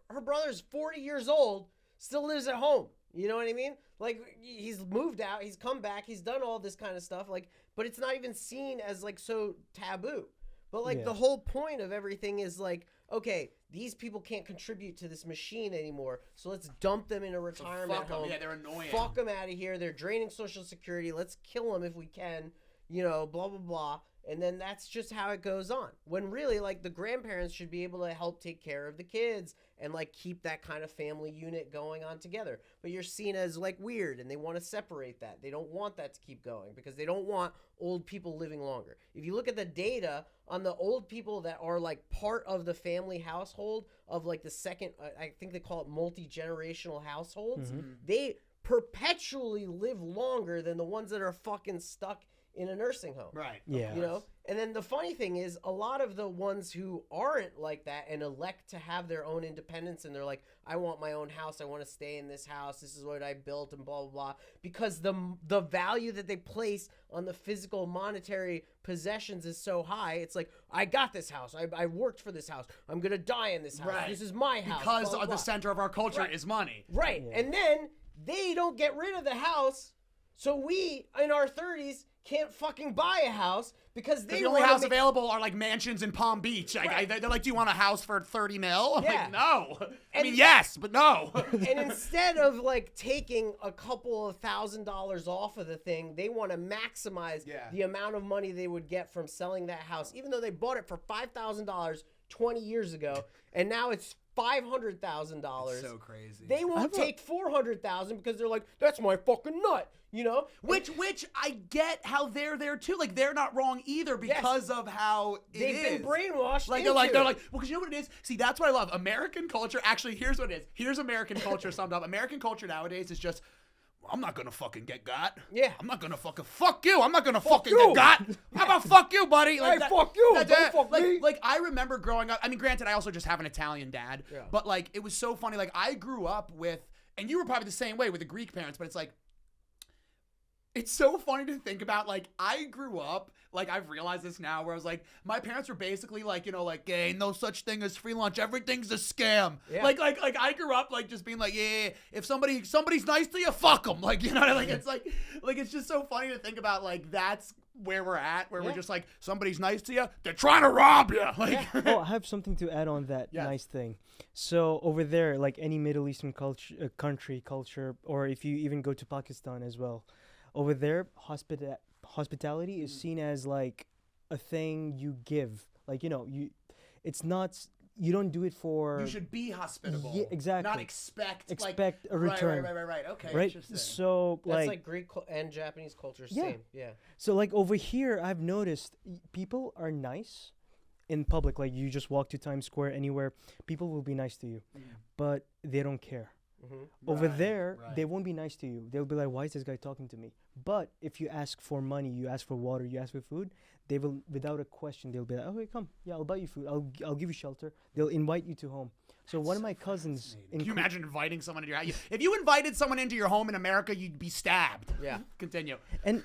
S4: her brother's 40 years old, still lives at home. You know what I mean? Like, he's moved out, he's come back, he's done all this kind of stuff. Like, but it's not even seen as like so taboo. But like the whole point of everything is like, okay, these people can't contribute to this machine anymore, so let's dump them in a retirement home.
S3: Yeah, they're annoying.
S4: Fuck them out of here. They're draining Social Security. Let's kill them if we can. You know, blah blah blah. And then that's just how it goes on. When really, like, the grandparents should be able to help take care of the kids and like keep that kind of family unit going on together. But you're seen as like weird, and they want to separate that. They don't want that to keep going because they don't want old people living longer. If you look at the data on the old people that are like part of the family household of like the second, I think they call it multi-generational households, they perpetually live longer than the ones that are fucking stuck in a nursing home.
S3: Right.
S5: Yeah.
S4: You know? And then the funny thing is, a lot of the ones who aren't like that and elect to have their own independence, and they're like, I want my own house, I want to stay in this house, this is what I built, and blah, blah, blah. Because the value that they place on the physical monetary possessions is so high, it's like, I got this house, I worked for this house, I'm going to die in this house,
S3: Right.
S4: this is my house.
S3: Because
S4: blah, blah,
S3: the
S4: blah.
S3: center of our culture
S4: Right.
S3: is money.
S4: Right.
S5: Yeah.
S4: And then they don't get rid of the house, so we, in our 30s, can't fucking buy a house because they
S3: The only
S4: wanna
S3: house
S4: make-
S3: available are like mansions in Palm Beach. Like,
S4: Right.
S3: they're like, do you want a house for 30 mil? I'm
S4: Yeah.
S3: like, no. I mean,
S4: And-
S3: yes, but no.
S4: And instead of like taking a couple of $1,000s off of the thing, they want to maximize
S3: Yeah.
S4: the amount of money they would get from selling that house, even though they bought it for $5,000 20 years ago, and now it's $500,000.
S3: So crazy.
S4: They won't take $400,000 because they're like, that's my fucking nut, you know?
S3: Which I get how they're there too. Like, they're not wrong either because of how
S4: They've been brainwashed.
S3: Like,
S4: into
S3: they're
S4: it.
S3: like, well, because you know what it is? See, that's what I love. American culture, actually, here's what it is. Here's American culture summed up. American culture nowadays is just, I'm not gonna fucking get got.
S4: Yeah.
S3: I'm not gonna fucking fuck you. I'm not gonna fucking
S4: you.
S3: get got. How about fuck you, buddy? Like,
S4: Hey, fuck you.
S3: that-
S4: Don't
S3: that-
S4: fuck
S3: like,
S4: me.
S3: Like, I remember growing up. I mean, granted, I also just have an Italian dad.
S4: Yeah.
S3: But like, it was so funny. Like, I grew up with, and you were probably the same way with the Greek parents. But it's like, it's so funny to think about. Like, I grew up, like, I've realized this now, where I was like, my parents were basically like, you know, like, hey, no such thing as free lunch. Everything's a scam.
S4: Yeah.
S3: Like I grew up like just being like, yeah, if somebody's nice to you, fuck them. Like, you know, like it's like it's just so funny to think about. Like, that's where we're at, where we're just like, somebody's nice to you, they're trying to rob you. Like,
S5: Oh, I have something to add on that
S3: Yes.
S5: nice thing. So over there, like any Middle Eastern culture, culture, or if you even go to Pakistan as well, over there, hospitality is seen as like a thing you give. Like, you know, it's not. You don't do it for.
S3: you should be hospitable.
S5: Yeah, exactly.
S3: Not expect
S5: expect a
S3: Right,
S5: return.
S3: right. Okay,
S5: Right.
S3: interesting.
S5: So
S4: That's like Greek and Japanese culture,
S5: Yeah.
S4: same. Yeah.
S5: So like over here, I've noticed people are nice in public. Like you just walk to Times Square, anywhere, people will be nice to you, but they don't care. Over
S3: Right,
S5: there,
S3: right.
S5: they won't be nice to you. They'll be like, "Why is this guy talking to me?" But if you ask for money, you ask for water, you ask for food, they will, without a question, they'll be like, "Okay, come, yeah, I'll buy you food. I'll give you shelter." They'll invite you to home. So one of my cousins in
S3: Can you
S5: Ku-
S3: imagine inviting someone into your house? If you invited someone into your home in America, you'd be stabbed.
S4: Yeah.
S3: Continue.
S5: And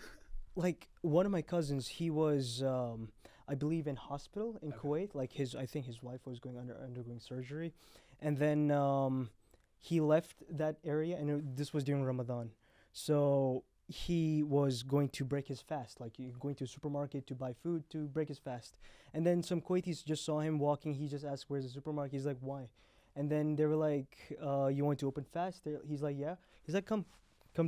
S5: like one of my cousins, he was, I believe, in hospital in Kuwait. Like I think his wife was undergoing surgery, and then he left that area, and this was during Ramadan. So he was going to break his fast, like going to a supermarket to buy food to break his fast. And then some Kuwaitis just saw him walking. He just asked, "Where's the supermarket?" He's like, "Why?" And then they were like, "You want to open fast?" He's like, "Yeah." He's like, come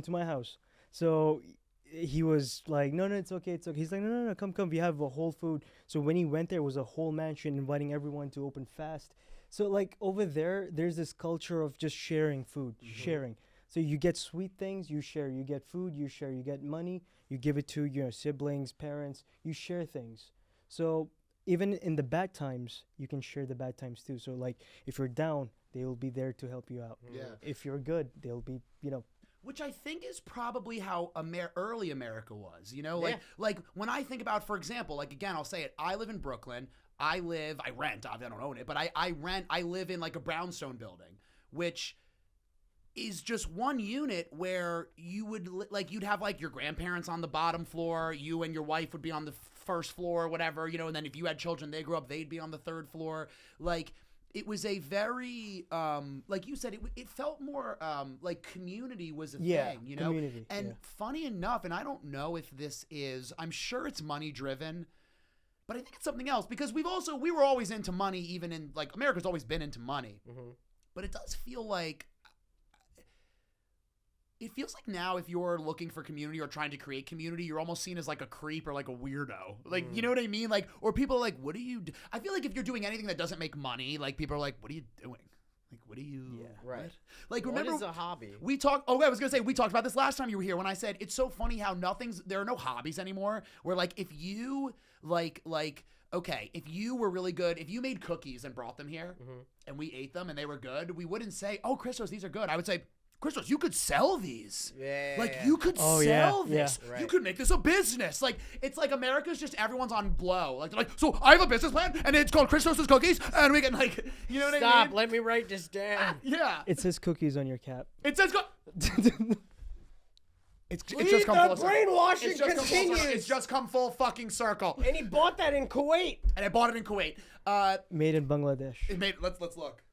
S5: to my house." So he was like, no, it's okay. He's like, no, come. We have a whole food. So when he went there, it was a whole mansion inviting everyone to open fast. So like over there, there's this culture of just sharing food, sharing. So you get sweet things, you share. You get food, you share. You get money, you give it to your siblings, parents. You share things. So even in the bad times, you can share the bad times too. So like if you're down, they will be there to help you out.
S3: Yeah.
S5: If you're good, they'll be,
S3: Which I think is probably how early America was, you know?
S4: Yeah.
S3: Like when I think about, for example, like again, I'll say it, I live in Brooklyn. I rent, I don't own it, but I live in like a brownstone building, which is just one unit where you would you'd have like your grandparents on the bottom floor, you and your wife would be on the first floor or whatever, you know, and then if you had children, they grew up, they'd be on the third floor. Like it was a very like you said, it felt more like community was a thing, you know.
S5: Community,
S3: and funny enough, and I don't know if this is, I'm sure it's money driven, but I think it's something else, because we were always into money, even in like America's always been into money. But it does feel like now if you're looking for community or trying to create community, you're almost seen as like a creep or like a weirdo. Like, you know what I mean? Like, or people are like, what do you do? I feel like if you're doing anything that doesn't make money, like people are like, what are you doing? Like, what do you?
S4: Yeah. Right.
S3: What? Like, remember?
S4: What is a hobby?
S3: We talked. Oh, I was gonna say we talked about this last time you were here when I said it's so funny how there are no hobbies anymore. Where like if you okay, if you were really good, if you made cookies and brought them here and we ate them and they were good, we wouldn't say, oh, ChrisTos, these are good. I would say, ChrisTos, you could sell these. You could sell this.
S4: Right.
S3: You could make this a business. Like, it's like America's just everyone's on blow. Like, they're like, so I have a business plan and it's called ChrisTos' Cookies and we can like, you know what I mean?
S4: Stop, let me write this down.
S3: Yeah.
S5: It says cookies on your cap.
S3: It says It's
S4: Leave
S3: just come
S4: the
S3: full
S4: brainwashing
S3: It's just come full
S4: continues.
S3: circle. It's just come full fucking circle.
S4: And he bought that in Kuwait.
S3: And I bought it in Kuwait.
S5: Made in Bangladesh
S3: Let's look.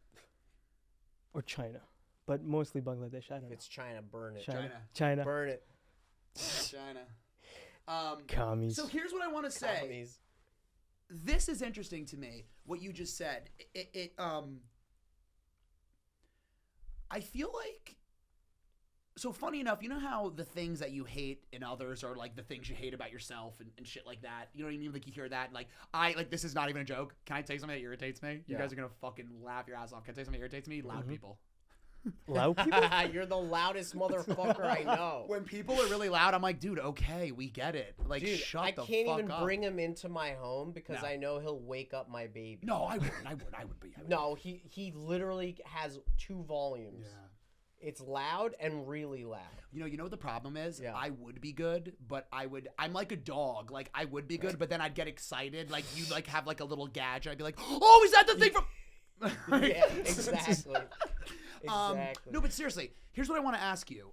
S5: or China, but mostly Bangladesh. I don't know.
S4: It's China, burn it.
S5: China.
S4: Burn it.
S3: China.
S5: Commies.
S3: So here's what I want to say.
S4: Commies.
S3: This is interesting to me, what you just said. I feel like, so funny enough, you know how the things that you hate in others are like the things you hate about yourself and shit like that? You know what I mean? Like you hear that, like this is not even a joke. Can I tell you something that irritates me? You guys are gonna fucking laugh your ass off. Can I tell you something that irritates me? Loud people.
S5: Loud people?
S4: You're the loudest motherfucker I know.
S3: When people are really loud, I'm like, dude, okay, we get it. Like,
S4: Dude,
S3: shut
S4: I
S3: the fuck
S4: can't
S3: up.
S4: even bring him into my home because
S3: No.
S4: I know he'll wake up my baby.
S3: No, I would be.
S4: No, he literally has two volumes.
S3: Yeah.
S4: It's loud and really loud.
S3: You know what the problem is?
S4: Yeah.
S3: I would be good, but I'm like a dog. Like, I would be good, but then I'd get excited. Like, you like have like a little gadget. I'd be like, oh, is that the thing from...
S4: Yeah, exactly. Exactly.
S3: No, but seriously, here's what I want to ask you.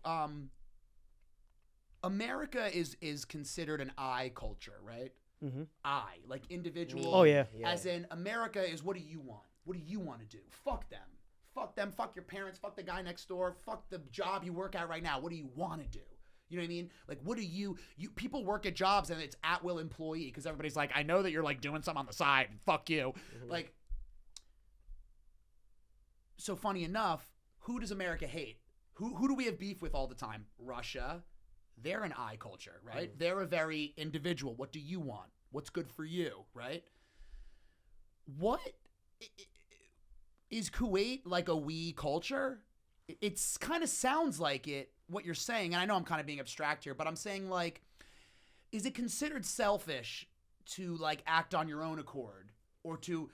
S3: America is considered an I culture, right?
S5: Mm-hmm.
S3: I, like individual.
S5: Oh, yeah.
S3: As in, America is, what do you want? What do you want to do? Fuck them. Fuck them. Fuck your parents. Fuck the guy next door. Fuck the job you work at right now. What do you want to do? You know what I mean? Like, what do you people work at jobs and it's at will employee because everybody's like, I know that you're like doing something on the side. Fuck you.
S4: Mm-hmm.
S3: Like, so funny enough, who does America hate? Who do we have beef with all the time? Russia. They're an I culture, right? They're a very individual. What do you want? What's good for you, right? What is Kuwait like a we culture? It's kind of sounds like it, what you're saying, and I know I'm kind of being abstract here, but I'm saying like, is it considered selfish to like act on your own accord or to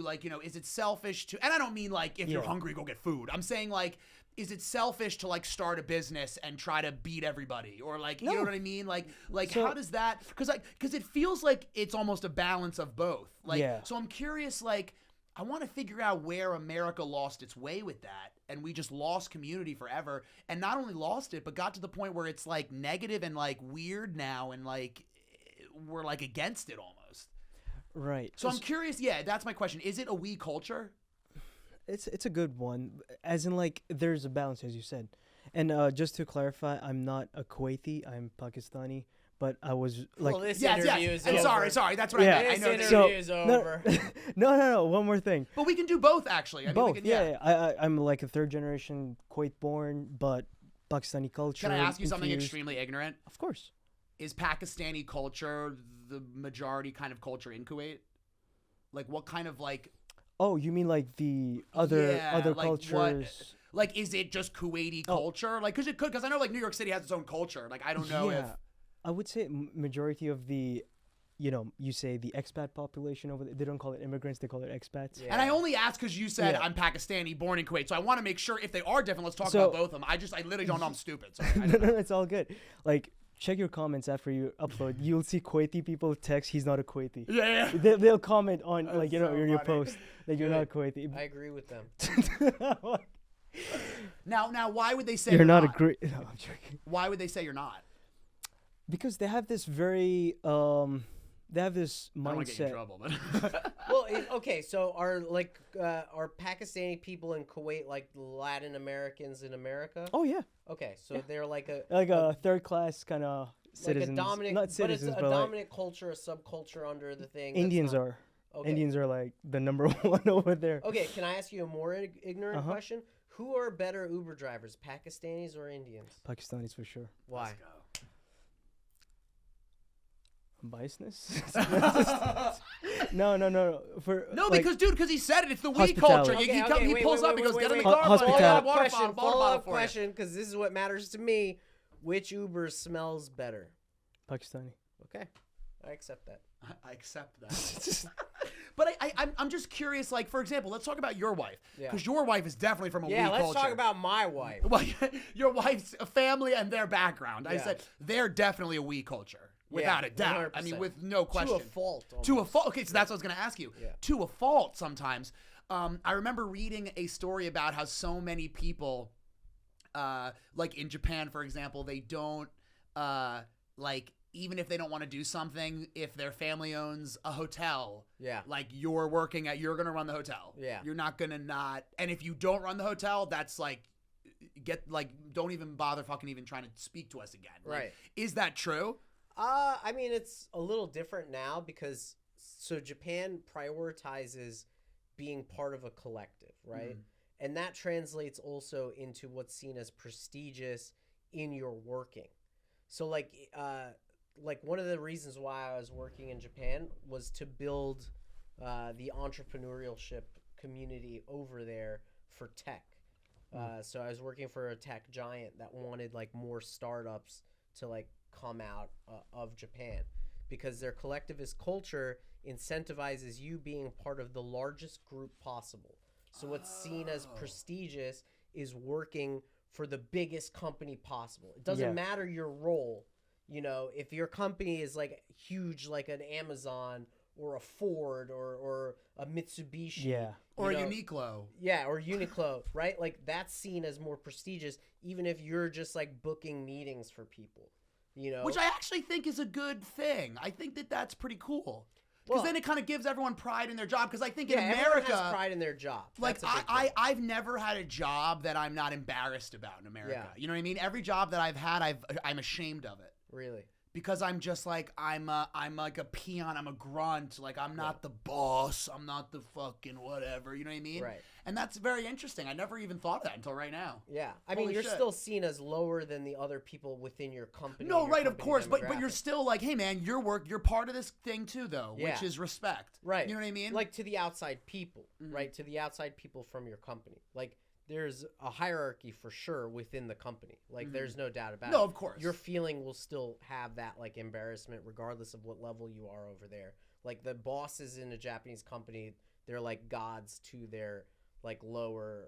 S3: like, you know, is it selfish to, and I don't mean like if you're hungry, go get food. I'm saying like, is it selfish to like start a business and try to beat everybody or like, you know what I mean? Like so, how does that, cause it feels like it's almost a balance of both. Like, so I'm curious, like, I want to figure out where America lost its way with that. And we just lost community forever. And not only lost it, but got to the point where it's like negative and like weird now. And like, we're like against it almost.
S5: Right.
S3: So I'm curious. Yeah, that's my question. Is it a we culture?
S5: It's a good one. As in like, there's a balance, as you said. And just to clarify, I'm not a Kuwaiti. I'm Pakistani. But I was like,
S4: well, this interview is
S3: and
S4: over.
S3: Sorry, that's what I meant.
S4: This
S3: I know
S4: interview is over.
S5: No, one more thing.
S3: But we can do both, actually. I mean,
S5: both,
S3: we can,
S5: I'm like a third generation Kuwait born, but Pakistani culture.
S3: Can I ask you something
S5: infused.
S3: extremely ignorant?
S5: Of course.
S3: Is Pakistani culture the majority kind of culture in Kuwait? Like, what kind of like?
S5: Oh, you mean like the other
S3: like
S5: cultures?
S3: What, like, is it just Kuwaiti culture? Like, because I know like New York City has its own culture. Like, I don't know if.
S5: I would say majority of the, you say the expat population over there, they don't call it immigrants, they call it expats.
S3: Yeah. And I only ask because you said I'm Pakistani, born in Kuwait. So I want to make sure if they are different, let's talk about both of them. I literally don't know. I'm stupid. So
S5: no, it's all good. Like, check your comments after you upload. You'll see Kuwaiti people text, he's not a Kuwaiti.
S3: Yeah.
S5: They'll comment on, like,
S3: so
S5: your
S3: funny.
S5: post that you're not Kuwaiti.
S4: I agree with them.
S3: Now, why would they say
S5: You're not a
S3: not?
S5: great. No, I'm joking.
S3: Why would they say you're not?
S5: Because they have this very they have this
S3: I don't want to get you in
S5: mindset.
S3: trouble, but
S4: Well, okay, so are Pakistani people in Kuwait like Latin Americans in America?
S5: Oh yeah,
S4: Okay, so they're like a
S5: third class kind of citizens.
S4: like a dominant,
S5: Not citizens,
S4: but it's a
S5: but like
S4: dominant culture, a subculture under the thing. that's
S5: Indians
S4: not-
S5: are.
S4: Okay.
S5: Indians are like the number one over there.
S4: Okay, can I ask you a more ignorant
S5: Uh-huh.
S4: question? Who are better Uber drivers, Pakistanis or Indians?
S5: Pakistanis for sure.
S4: Why?
S5: Biasness? no. For
S3: no,
S5: like,
S3: because he said it. It's the we
S5: Hospitality.
S3: culture.
S4: Okay,
S3: He
S4: wait,
S3: pulls
S4: wait,
S3: up.
S4: wait,
S3: He goes,
S4: wait,
S3: "Get in the
S4: wait,
S3: car,
S4: wait.
S3: buddy. I got a water
S4: Follow-up
S3: bottle for you."
S4: question, because this is what matters to me. Which Uber smells better?
S5: Pakistani.
S4: Okay, I accept that.
S3: I accept that. But I'm just curious. Like, for example, let's talk about your wife,
S4: Yeah.
S3: because your wife is definitely from a
S4: Yeah,
S3: we
S4: let's
S3: culture.
S4: talk about my wife.
S3: Well, your wife's family and their background. I
S4: Yeah.
S3: said they're definitely a we culture, without a doubt. I mean,
S4: 100%.
S3: with no question.
S4: To a fault.
S3: To a
S4: almost.
S3: fault. Okay, so that's what I was going to ask you.
S4: Yeah.
S3: To a fault sometimes. I remember reading a story about how so many people, like in Japan, for example, they don't, like, even if they don't want to do something, if their family owns a hotel,
S4: Yeah.
S3: like you're going to run the hotel.
S4: Yeah.
S3: You're not going to not. And if you don't run the hotel, that's like, don't even bother fucking even trying to speak to us again. Like,
S4: Right.
S3: is that true?
S4: I mean, it's a little different now because Japan prioritizes being part of a collective, right? And that translates also into what's seen as prestigious in your working. So like one of the reasons why I was working in Japan was to build the entrepreneurship community over there for tech. So I was working for a tech giant that wanted like more startups to like come out of Japan, because their collectivist culture incentivizes you being part of the largest group possible. So what's seen as prestigious is working for the biggest company possible. It doesn't
S5: Yeah.
S4: matter your role. You know, if your company is like huge, like an Amazon or a Ford or a Mitsubishi,
S5: Yeah.
S3: Or
S4: you
S3: a
S4: know,
S3: Uniqlo?
S4: yeah, or Uniqlo, right? Like that's seen as more prestigious, even if you're just like booking meetings for people, you know?
S3: Which I actually think is a good thing. I think that that's pretty cool. Because
S4: Well-
S3: then it kind of gives everyone pride in their job. Because I think
S4: yeah,
S3: in
S4: everyone
S3: America,
S4: has pride in their job.
S3: like
S4: That's a big thing.
S3: I've never had a job that I'm not embarrassed about in America.
S4: Yeah.
S3: You know what I mean? Every job that I've had, I'm ashamed of it.
S4: Really.
S3: Because I'm just like I'm like a peon, I'm a grunt, like I'm not the boss, I'm not the fucking whatever, you know what I mean?
S4: Right.
S3: And that's very interesting. I never even thought of that until right now.
S4: Yeah, I mean,
S3: Holy
S4: you're
S3: shit.
S4: still seen as lower than the other people within your company.
S3: No,
S4: and your
S3: right, of
S4: company
S3: course, but you're
S4: demographic.
S3: still like, hey man, you're part of this thing too though, which
S4: Yeah.
S3: is respect.
S4: Right.
S3: You know what I mean?
S4: Like to the outside people,
S3: Mm-hmm.
S4: right? To the outside people from your company. Like there's a hierarchy for sure within the company. Like there's no doubt about it.
S3: Mm-hmm. No, of course.
S4: Your feeling will still have that like embarrassment regardless of what level you are over there. Like the bosses in a Japanese company, they're like gods to their like lower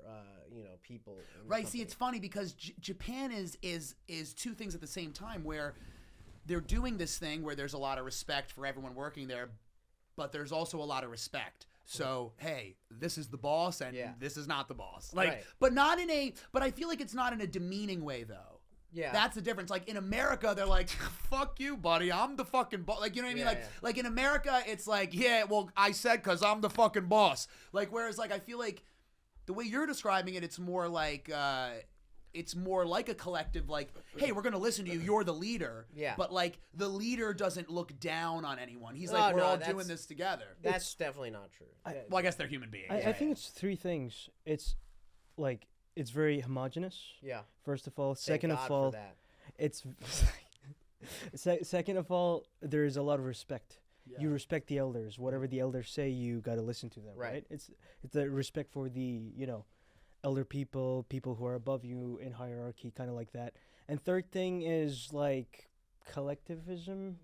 S4: people. in the
S3: Right. See,
S4: company.
S3: it's funny because Japan is two things at the same time, where they're doing this thing where there's a lot of respect for everyone working there, but there's also a lot of respect. So, hey, this is the boss and
S4: Yeah.
S3: this is not the boss. Like,
S4: Right.
S3: but I feel like it's not in a demeaning way though.
S4: Yeah.
S3: That's the difference. Like in America, they're like, "Fuck you, buddy. I'm the fucking boss." Like, you know what I mean?
S4: Yeah, yeah.
S3: Like in America, it's like, "Yeah, well, I said because I'm the fucking boss." Like, whereas like I feel like the way you're describing it, it's more like a collective. Like, hey, we're gonna listen to you. You're the leader.
S4: Yeah.
S3: But like the leader doesn't look down on anyone. He's
S4: No,
S3: like, we're
S4: no,
S3: all
S4: that's-
S3: doing this together.
S4: That's definitely not true. Yeah.
S3: Well, I guess they're human beings.
S5: I think it's three things. It's like it's very homogenous.
S4: Yeah.
S5: First of all,
S4: Thank
S5: second
S4: God
S5: of
S4: for
S5: all,
S4: that.
S5: it's second of all, there is a lot of respect. You respect the elders. Whatever the elders say, you got to listen to them.
S4: Right.
S5: Right. It's the respect for the elder people who are above you in hierarchy, kind of like that. And third thing is like collectivism.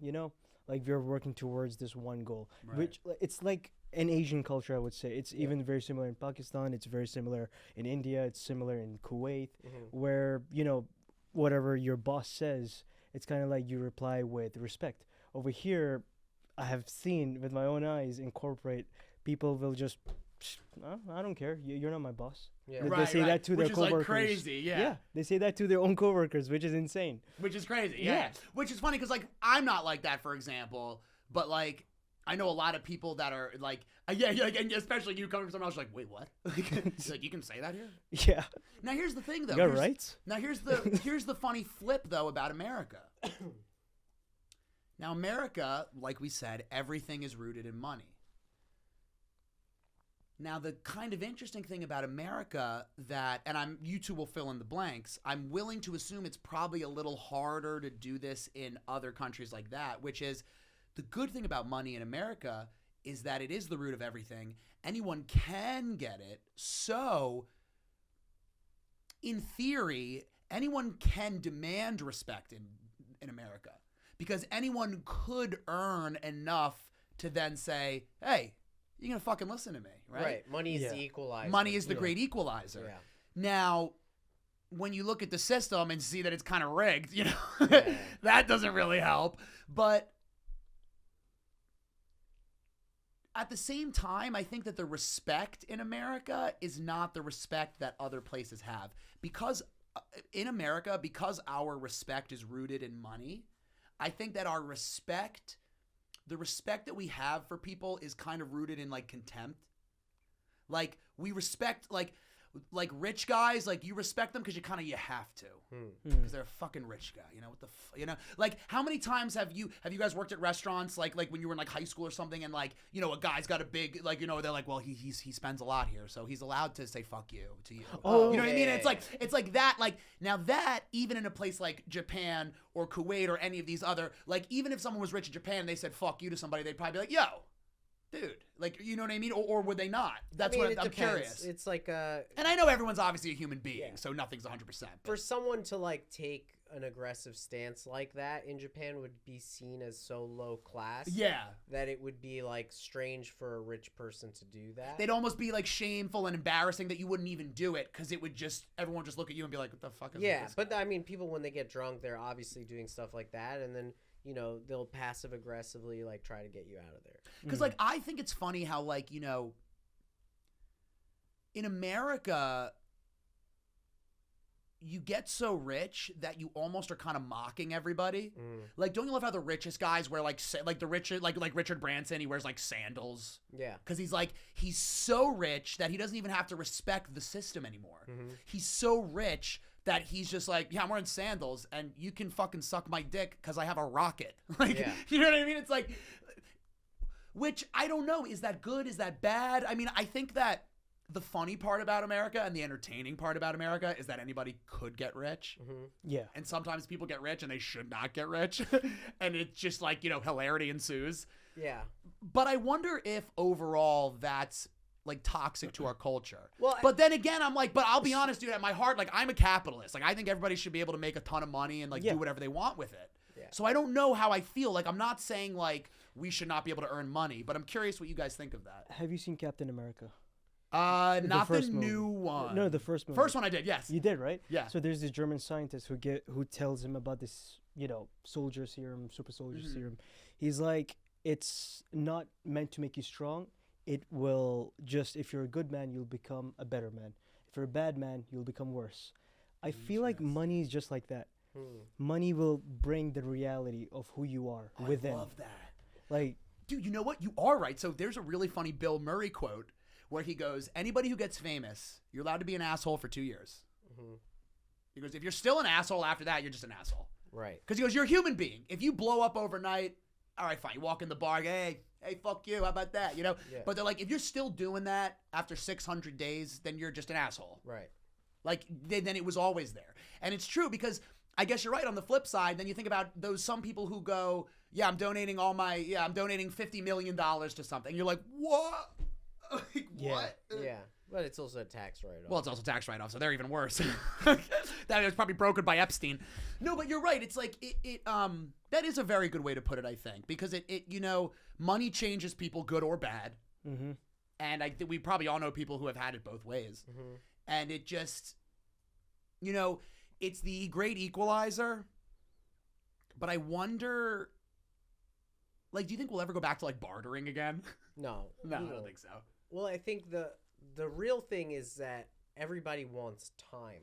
S5: Like you're working towards this one goal, which it's like an Asian culture, I would say. It's even very similar in Pakistan. It's very similar in India. It's similar in Kuwait, where whatever your boss says, it's kind of like you reply with respect. Over here, I have seen with my own eyes incorporate people will just No, I don't care. You're not my boss.
S4: Yeah.
S5: Like,
S3: Right,
S5: they say
S3: right.
S5: that to their
S3: Which is, like,
S5: coworkers.
S3: crazy, yeah.
S5: They say that to their own coworkers, which is insane.
S3: Which is crazy. Yeah.
S5: Yeah.
S3: Which is funny because, like, I'm not like that, for example, but, like, I know a lot of people that are like, and especially you coming from someone else, like, wait, what? Like, you can say that here?
S5: Yeah.
S3: Now, here's the thing, though.
S5: You got
S3: Here's-
S5: rights?
S3: Now, here's the funny flip, though, about America. Now, America, like we said, everything is rooted in money. Now, the kind of interesting thing about America that, and you two will fill in the blanks, I'm willing to assume it's probably a little harder to do this in other countries like that, which is the good thing about money in America is that it is the root of everything. Anyone can get it. So, in theory, anyone can demand respect in America because anyone could earn enough to then say, hey, you're going to fucking listen to me, right?
S4: Right. Money is
S5: Yeah.
S4: the equalizer.
S3: Money is the great equalizer.
S4: Yeah.
S3: Now, when you look at the system and see that it's kind of rigged, you know,
S4: Yeah.
S3: that doesn't really help. But at the same time, I think that the respect in America is not the respect that other places have. Because in America, because our respect is rooted in money, I think that our respect, the respect that we have for people is kind of rooted in like contempt. Like we respect like rich guys, like you respect them because you have to, because they're a fucking rich guy. You know what the like how many times have you guys worked at restaurants like when you were in like high school or something and like you know a guy's got a big like you know they're like well he spends a lot here so he's allowed to say fuck you to you.
S5: Oh,
S3: you know what I mean?
S4: yeah,
S3: It's like that. Like now that even in a place like Japan or Kuwait or any of these other like even if someone was rich in Japan and they said fuck you to somebody they'd probably be like yo. Dude, like, you know what I mean? Or would they not? That's
S4: I mean,
S3: what I'm
S4: depends.
S3: curious.
S4: It's like
S3: And I know everyone's obviously a human being,
S4: Yeah.
S3: so nothing's 100%.
S4: for someone to like take an aggressive stance like that in Japan would be seen as so low class.
S3: Yeah.
S4: That it would be like strange for a rich person to do that.
S3: They'd almost be like shameful and embarrassing that you wouldn't even do it because it would just, everyone would just look at you and be like, what the fuck is
S4: Yeah,
S3: this
S4: but
S3: guy?
S4: I mean, people when they get drunk, they're obviously doing stuff like that, and then you know they'll passive aggressively like try to get you out of there.
S3: Because like I think it's funny how like you know in America you get so rich that you almost are kind of mocking everybody. Like don't you love how the richest guys wear like the Richard like Richard Branson, he wears like sandals
S4: Yeah.
S3: because he's so rich that he doesn't even have to respect the system anymore. He's so rich that he's just like, yeah, I'm wearing sandals and you can fucking suck my dick because I have a rocket. Like,
S4: Yeah.
S3: you know what I mean? It's like, which I don't know. Is that good? Is that bad? I mean, I think that the funny part about America and the entertaining part about America is that anybody could get rich.
S5: Yeah.
S3: And sometimes people get rich and they should not get rich. And it's just like, you know, hilarity ensues.
S4: Yeah.
S3: But I wonder if overall that's like toxic to our culture.
S4: Well,
S3: but then again, I'm like, but I'll be honest, dude, at my heart, like I'm a capitalist. Like I think everybody should be able to make a ton of money and like
S5: Yeah.
S3: do whatever they want with it.
S4: Yeah.
S3: So I don't know how I feel. Like I'm not saying like we should not be able to earn money, but I'm curious what you guys think of that.
S5: Have you seen Captain America?
S3: Not the
S5: first movie.
S3: new one.
S5: No, the first movie.
S3: First one I did, yes.
S5: You did, right?
S3: Yeah.
S5: So there's this German scientist who tells him about this, you know, soldier serum, super soldier serum. He's like, it's not meant to make you strong. It will just, if you're a good man, you'll become a better man. If you're a bad man, you'll become worse. I feel like money is just like that. Money will bring the reality of who you are within.
S3: I love that.
S5: Like,
S3: Dude, you know what? You are right. So there's a really funny Bill Murray quote where he goes, anybody who gets famous, you're allowed to be an asshole for 2 years. He goes, if you're still an asshole after that, you're just an asshole.
S4: Right.
S3: Because he goes, you're a human being. If you blow up overnight, all right, fine. You walk in the bar, hey, fuck you. How about that? You know?
S4: Yeah.
S3: But they're like, if you're still doing that after 600 days, then you're just an asshole.
S4: Right.
S3: Like, then it was always there. And it's true because I guess you're right. On the flip side, then you think about those some people who go, I'm donating $50 million to something. You're like, what? Like,
S5: Yeah.
S3: what?
S4: Yeah. But it's also a tax write-off.
S3: Well, it's also tax write-off, so they're even worse. That was probably brokered by Epstein. No, but you're right. It's like that is a very good way to put it, I think, because it you know, money changes people, good or bad. And I think we probably all know people who have had it both ways. And it just, you know, it's the great equalizer. But I wonder, like, do you think we'll ever go back to like bartering again?
S4: No.
S3: No, I
S4: we
S3: don't
S4: won't.
S3: think so.
S4: Well, I think the real thing is that everybody wants time,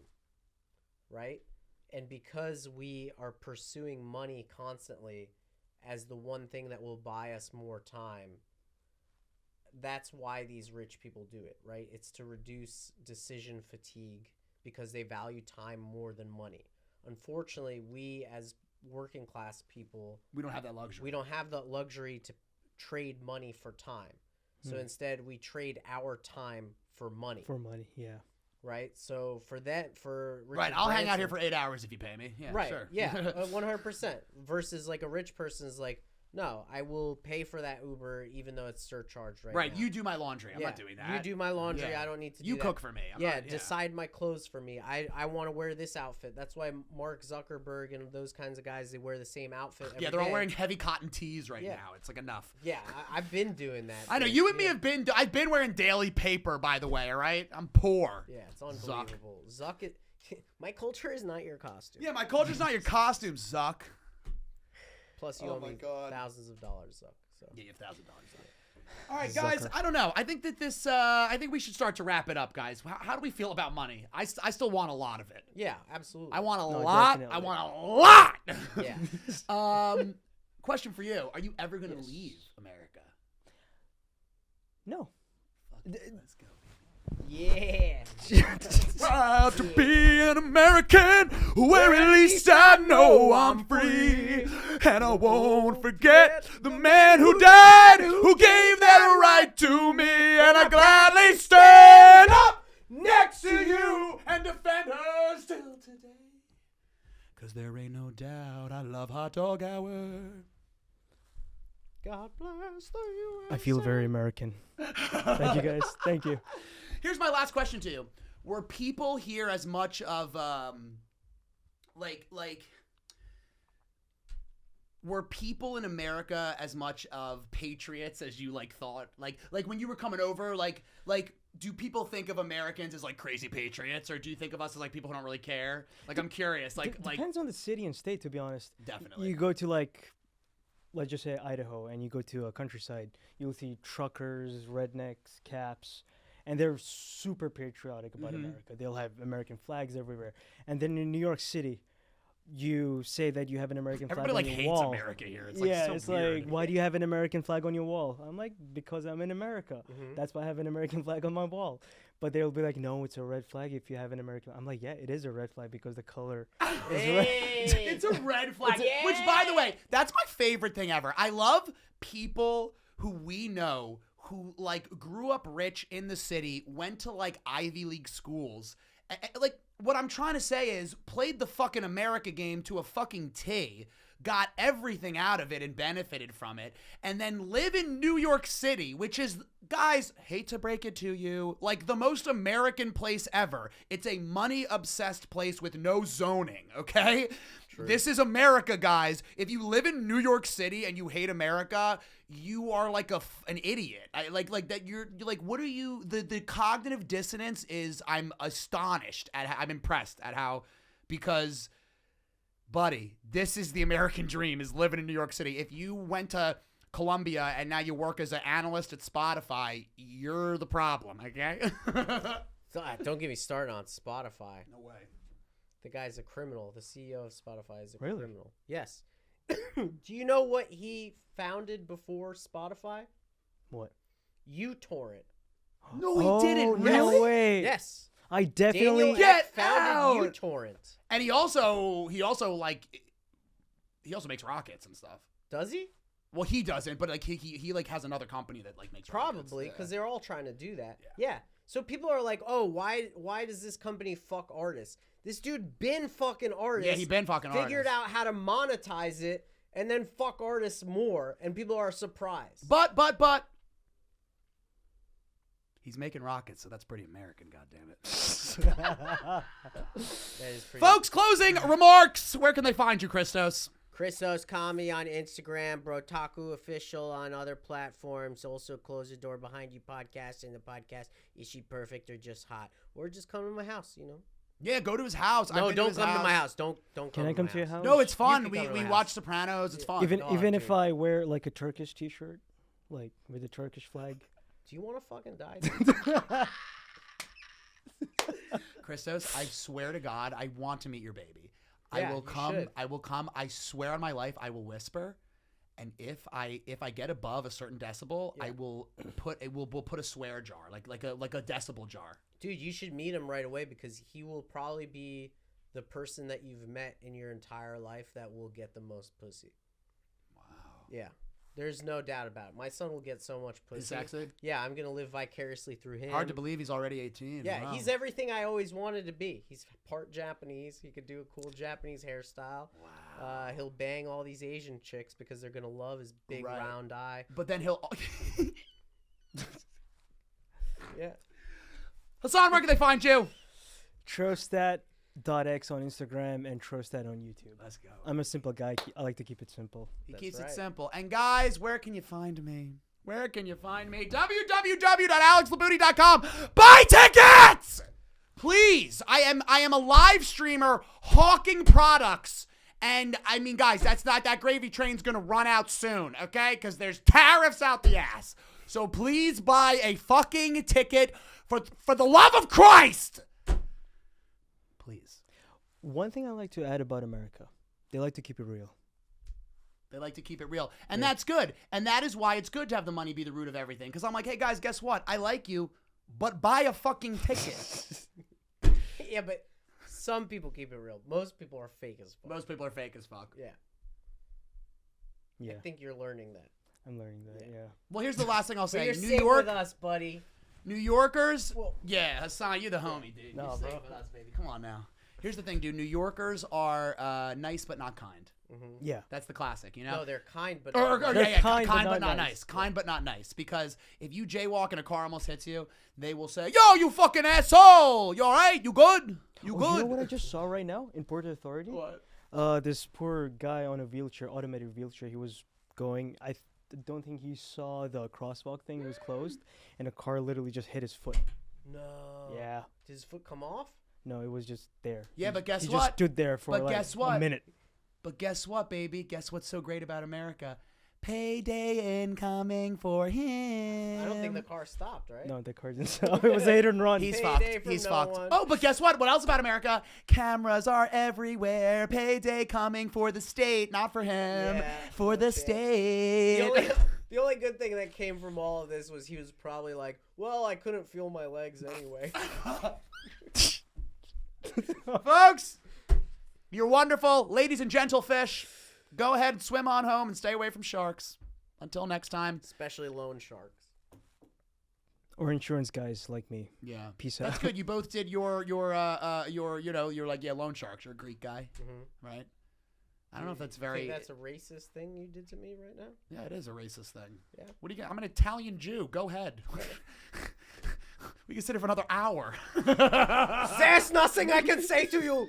S4: right? And because we are pursuing money constantly as the one thing that will buy us more time, that's why these rich people do it, right? It's to reduce decision fatigue because they value time more than money. Unfortunately, we as working class people,
S3: We don't have that luxury.
S4: we don't have the luxury to trade money for time. So instead we trade our time for money,
S5: For money, yeah.
S4: right? So for Richard
S3: Right, I'll hang out here
S4: Branson-
S3: for 8 hours if you pay me. Yeah,
S4: right,
S3: sure.
S4: yeah, 100%. Versus like a rich person is like, no, I will pay for that Uber even though it's surcharged
S3: Right,
S4: now.
S3: you do my laundry. I'm
S4: Yeah,
S3: not doing that.
S4: You do my laundry.
S3: Yeah.
S4: I don't need to.
S3: You
S4: do
S3: cook
S4: that.
S3: for me. I'm
S4: Yeah,
S3: not-
S4: decide my clothes for me. I want to wear this outfit. That's why Mark Zuckerberg and those kinds of guys, they wear the same outfit.
S3: Yeah,
S4: every
S3: they're all
S4: day.
S3: wearing heavy cotton tees right
S4: Yeah.
S3: now. It's like enough.
S4: Yeah, I've been doing that.
S3: I know
S4: bitch,
S3: you and me
S4: yeah.
S3: have been. I've been wearing daily paper, by the way. All right, I'm poor.
S4: Yeah, it's unbelievable. Zuck it. My culture is not your costume.
S3: Yeah, my culture's not your costume, Zuck.
S4: Plus, you
S3: Oh
S4: owe
S3: my
S4: me
S3: God.
S4: thousands of dollars, Zuck. So.
S3: Yeah, you have $1,000. All right, guys.
S5: Zucker.
S3: I don't know. I think that this. I think we should start to wrap it up, guys. How do we feel about money? I still want a lot of it.
S4: Yeah, absolutely.
S3: I want a
S5: No,
S3: lot.
S5: definitely.
S3: I want a lot.
S4: Yeah.
S3: Question for you: are you ever gonna
S4: Yes.
S3: leave America?
S5: No.
S3: Let's go.
S4: Yeah.
S3: Proud to be an American, where at least I know I'm free. And I won't forget the man who died, who gave that right to me. And I gladly stand up next to you and defend her still today. Cause there ain't no doubt I love Hotdog Hour.
S4: God bless the USA.
S5: I feel very American. Thank you, guys. Thank you.
S3: Here's my last question to you. Were people here as much of were people in America as much of patriots as you thought? Like when you were coming over, like do people think of Americans as crazy patriots, or do you think of us as people who don't really care? I'm curious.
S5: Depends on the city and state, to be honest.
S3: Definitely.
S5: You go to let's just say Idaho, and you go to a countryside, you'll see truckers, rednecks, caps, and they're super patriotic about America. They'll have American flags everywhere. And then in New York City, you say that you have an American flag
S3: Everybody
S5: on your
S3: hates
S5: wall.
S3: America here. It's
S5: Yeah,
S3: so
S5: it's
S3: weird.
S5: like, why do you have an American flag on your wall? I'm like, because I'm in America. That's why I have an American flag on my wall. But they'll be like, no, it's a red flag if you have an American. I'm like, yeah, it is a red flag because the color is red.
S3: It's a red flag. Which, by the way, that's my favorite thing ever. I love people who we know who grew up rich in the city, went to Ivy League schools. What I'm trying to say is played the fucking America game to a fucking T, got everything out of it and benefited from it, and then live in New York City, which is, guys, hate to break it to you, the most American place ever. It's a money-obsessed place with no zoning, okay? True. This is America, guys. If you live in New York City and you hate America, you are an idiot. What are you, the cognitive dissonance is, I'm astonished I'm impressed at how, because, buddy, this is the American dream, is living in New York City. If you went to Columbia and now you work as an analyst at Spotify, you're the problem, okay?
S4: Don't get me started on Spotify.
S3: No way.
S4: The guy's a criminal. The CEO of Spotify is a
S5: Really?
S4: criminal. Yes. Do you know what he founded before Spotify?
S5: What?
S4: uTorrent.
S3: No, he didn't.
S5: No
S3: Really?
S5: way.
S4: Yes.
S5: I
S4: Daniel
S5: definitely.
S3: Get
S4: Ek founded
S3: out!
S4: uTorrent.
S3: And he also makes rockets and stuff.
S4: Does he?
S3: Well, he doesn't, but he has another company that makes rockets.
S4: Probably, because they're all trying to do that. Yeah. So people are like, oh, why does this company fuck artists? This dude been fucking artists.
S3: Yeah, he been fucking
S4: figured
S3: artists.
S4: out how to monetize it and then fuck artists more, and people are surprised.
S3: But he's making rockets, so that's pretty American, goddammit.
S4: That is pretty.
S3: Folks, closing remarks. Where can they find you, ChrisTos?
S4: ChrisTos Kami on Instagram, Brotaku Official on other platforms. Also, Close the Door Behind You podcast and the podcast Is She Perfect or Just Hot? Or just come to my house,
S3: Yeah, go to his house.
S4: No, don't come to my house. Don't come.
S5: Can I come to your house?
S3: No, it's
S4: You
S3: fun.
S4: can
S3: We
S4: come to my
S3: watch
S4: house.
S3: Sopranos. It's fun.
S5: Even
S4: dog,
S5: if
S4: dude.
S5: I wear a Turkish T-shirt, with a Turkish flag.
S4: Do you want to fucking die? Dude?
S3: ChrisTos, I swear to God, I want to meet your baby.
S4: Yeah,
S3: I will
S4: you
S3: come.
S4: should.
S3: I will come. I swear on my life, I will whisper. And if I get above a certain decibel,
S4: Yeah.
S3: I will put we'll put a swear jar, like a decibel jar.
S4: Dude, you should meet him right away because he will probably be the person that you've met in your entire life that will get the most pussy.
S3: Wow.
S4: Yeah. There's no doubt about it. My son will get so much pussy.
S3: Is that actually
S4: Yeah, I'm going to live vicariously through him.
S3: hard to believe he's already 18?
S4: Yeah,
S3: Wow.
S4: he's everything I always wanted to be. He's part Japanese. He could do a cool Japanese hairstyle.
S3: Wow.
S4: He'll bang all these Asian chicks because they're going to love his big
S3: Right.
S4: round eye.
S3: But then he'll.
S4: Yeah.
S3: Hassan, where can they find you?
S5: Trostat.x on Instagram and Trostat on YouTube.
S3: Let's go.
S5: I'm a simple guy. I like to keep it simple.
S3: He
S4: That's
S3: keeps
S4: right.
S3: it simple. And guys, where can you find me? Where can you find me? www.alexlabuti.com. Buy tickets! Please. I am a live streamer hawking products. And I mean, guys, that gravy train's gonna run out soon, okay? Because there's tariffs out the ass. So please buy a fucking ticket for the love of Christ. Please.
S5: One thing I like to add about America, they like to keep it real.
S3: They like to keep it real. And that's good. And that is why it's good to have the money be the root of everything. Because I'm like, hey, guys, guess what? I like you, but buy a fucking ticket.
S4: Yeah, but some people keep it real. Most people are fake as fuck.
S3: Most people are fake as fuck.
S4: Yeah.
S5: Yeah,
S4: I think you're learning that.
S5: I'm learning that.
S4: Yeah.
S5: Yeah.
S3: Well, here's the last thing I'll
S4: But
S3: say.
S4: you're
S3: New
S4: safe
S3: York,
S4: with us, buddy.
S3: New Yorkers.
S4: Well-
S3: Yeah, Hassan, you're the homie, dude.
S4: No,
S3: you're
S4: bro.
S3: safe with us, baby. Come on now. Here's the thing, dude. New Yorkers are nice but not kind.
S5: Yeah.
S3: That's the classic, you know?
S4: No, they're kind, but
S3: Or,
S4: not
S3: yeah,
S4: nice.
S3: kind, but not nice. Kind but not nice. Because if you jaywalk and a car almost hits you, they will say, "Yo, you fucking asshole! You all right? You good? You
S5: Oh,
S3: good?"
S5: you know what I just saw right now in Port Authority?
S3: What?
S5: This poor guy on a wheelchair, automated wheelchair. He was going. I don't think he saw the crosswalk thing was closed, and a car literally just hit his foot.
S4: No.
S5: Yeah.
S4: Did his foot come off?
S5: No, it was just there.
S3: Yeah, but guess
S5: he
S3: what?
S5: just stood there for
S3: But
S5: like
S3: guess what?
S5: a minute.
S3: But guess what, baby? Guess what's so great about America? Payday incoming for him.
S4: I don't think the car stopped, right?
S5: No, the car didn't stop. It was a hit and run.
S3: He's
S4: Payday
S3: fucked.
S4: for
S3: He's
S4: no
S3: fucked.
S4: one.
S3: Oh, but guess what? What else about America? Cameras are everywhere. Payday coming for the state, not for him.
S4: Yeah,
S3: For the
S4: that's it.
S3: state.
S4: The only good thing that came from all of this was he was probably like, well, I couldn't feel my legs anyway.
S3: Folks, you're wonderful. Ladies and gentle fish, go ahead and swim on home and stay away from sharks. Until next time.
S4: Especially loan sharks.
S5: Or insurance guys like me.
S3: Yeah.
S5: Peace
S3: That's
S5: out.
S3: good. You both did you're like, yeah, loan sharks. You're a Greek guy, right? I don't know if that's
S4: You
S3: very.
S4: think that's a racist thing you did to me right now?
S3: Yeah, it is a racist thing.
S4: Yeah.
S3: What do you got? I'm an Italian Jew. Go ahead. We can sit here for another hour.
S4: There's nothing I can say to you.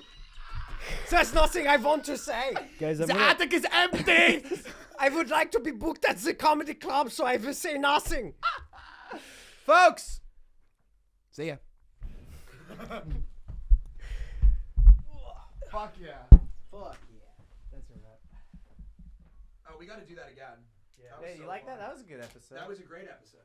S4: There's nothing I want to say.
S5: Guys, I'm
S3: The
S5: gonna,
S3: attic is empty.
S4: I would like to be booked at the comedy club, so I will say nothing.
S3: Folks, see ya. Fuck yeah.
S4: Fuck yeah.
S5: That's a wrap.
S3: Oh, we got to do that again.
S4: Hey, you like that? That was a good episode.
S3: That was a great episode.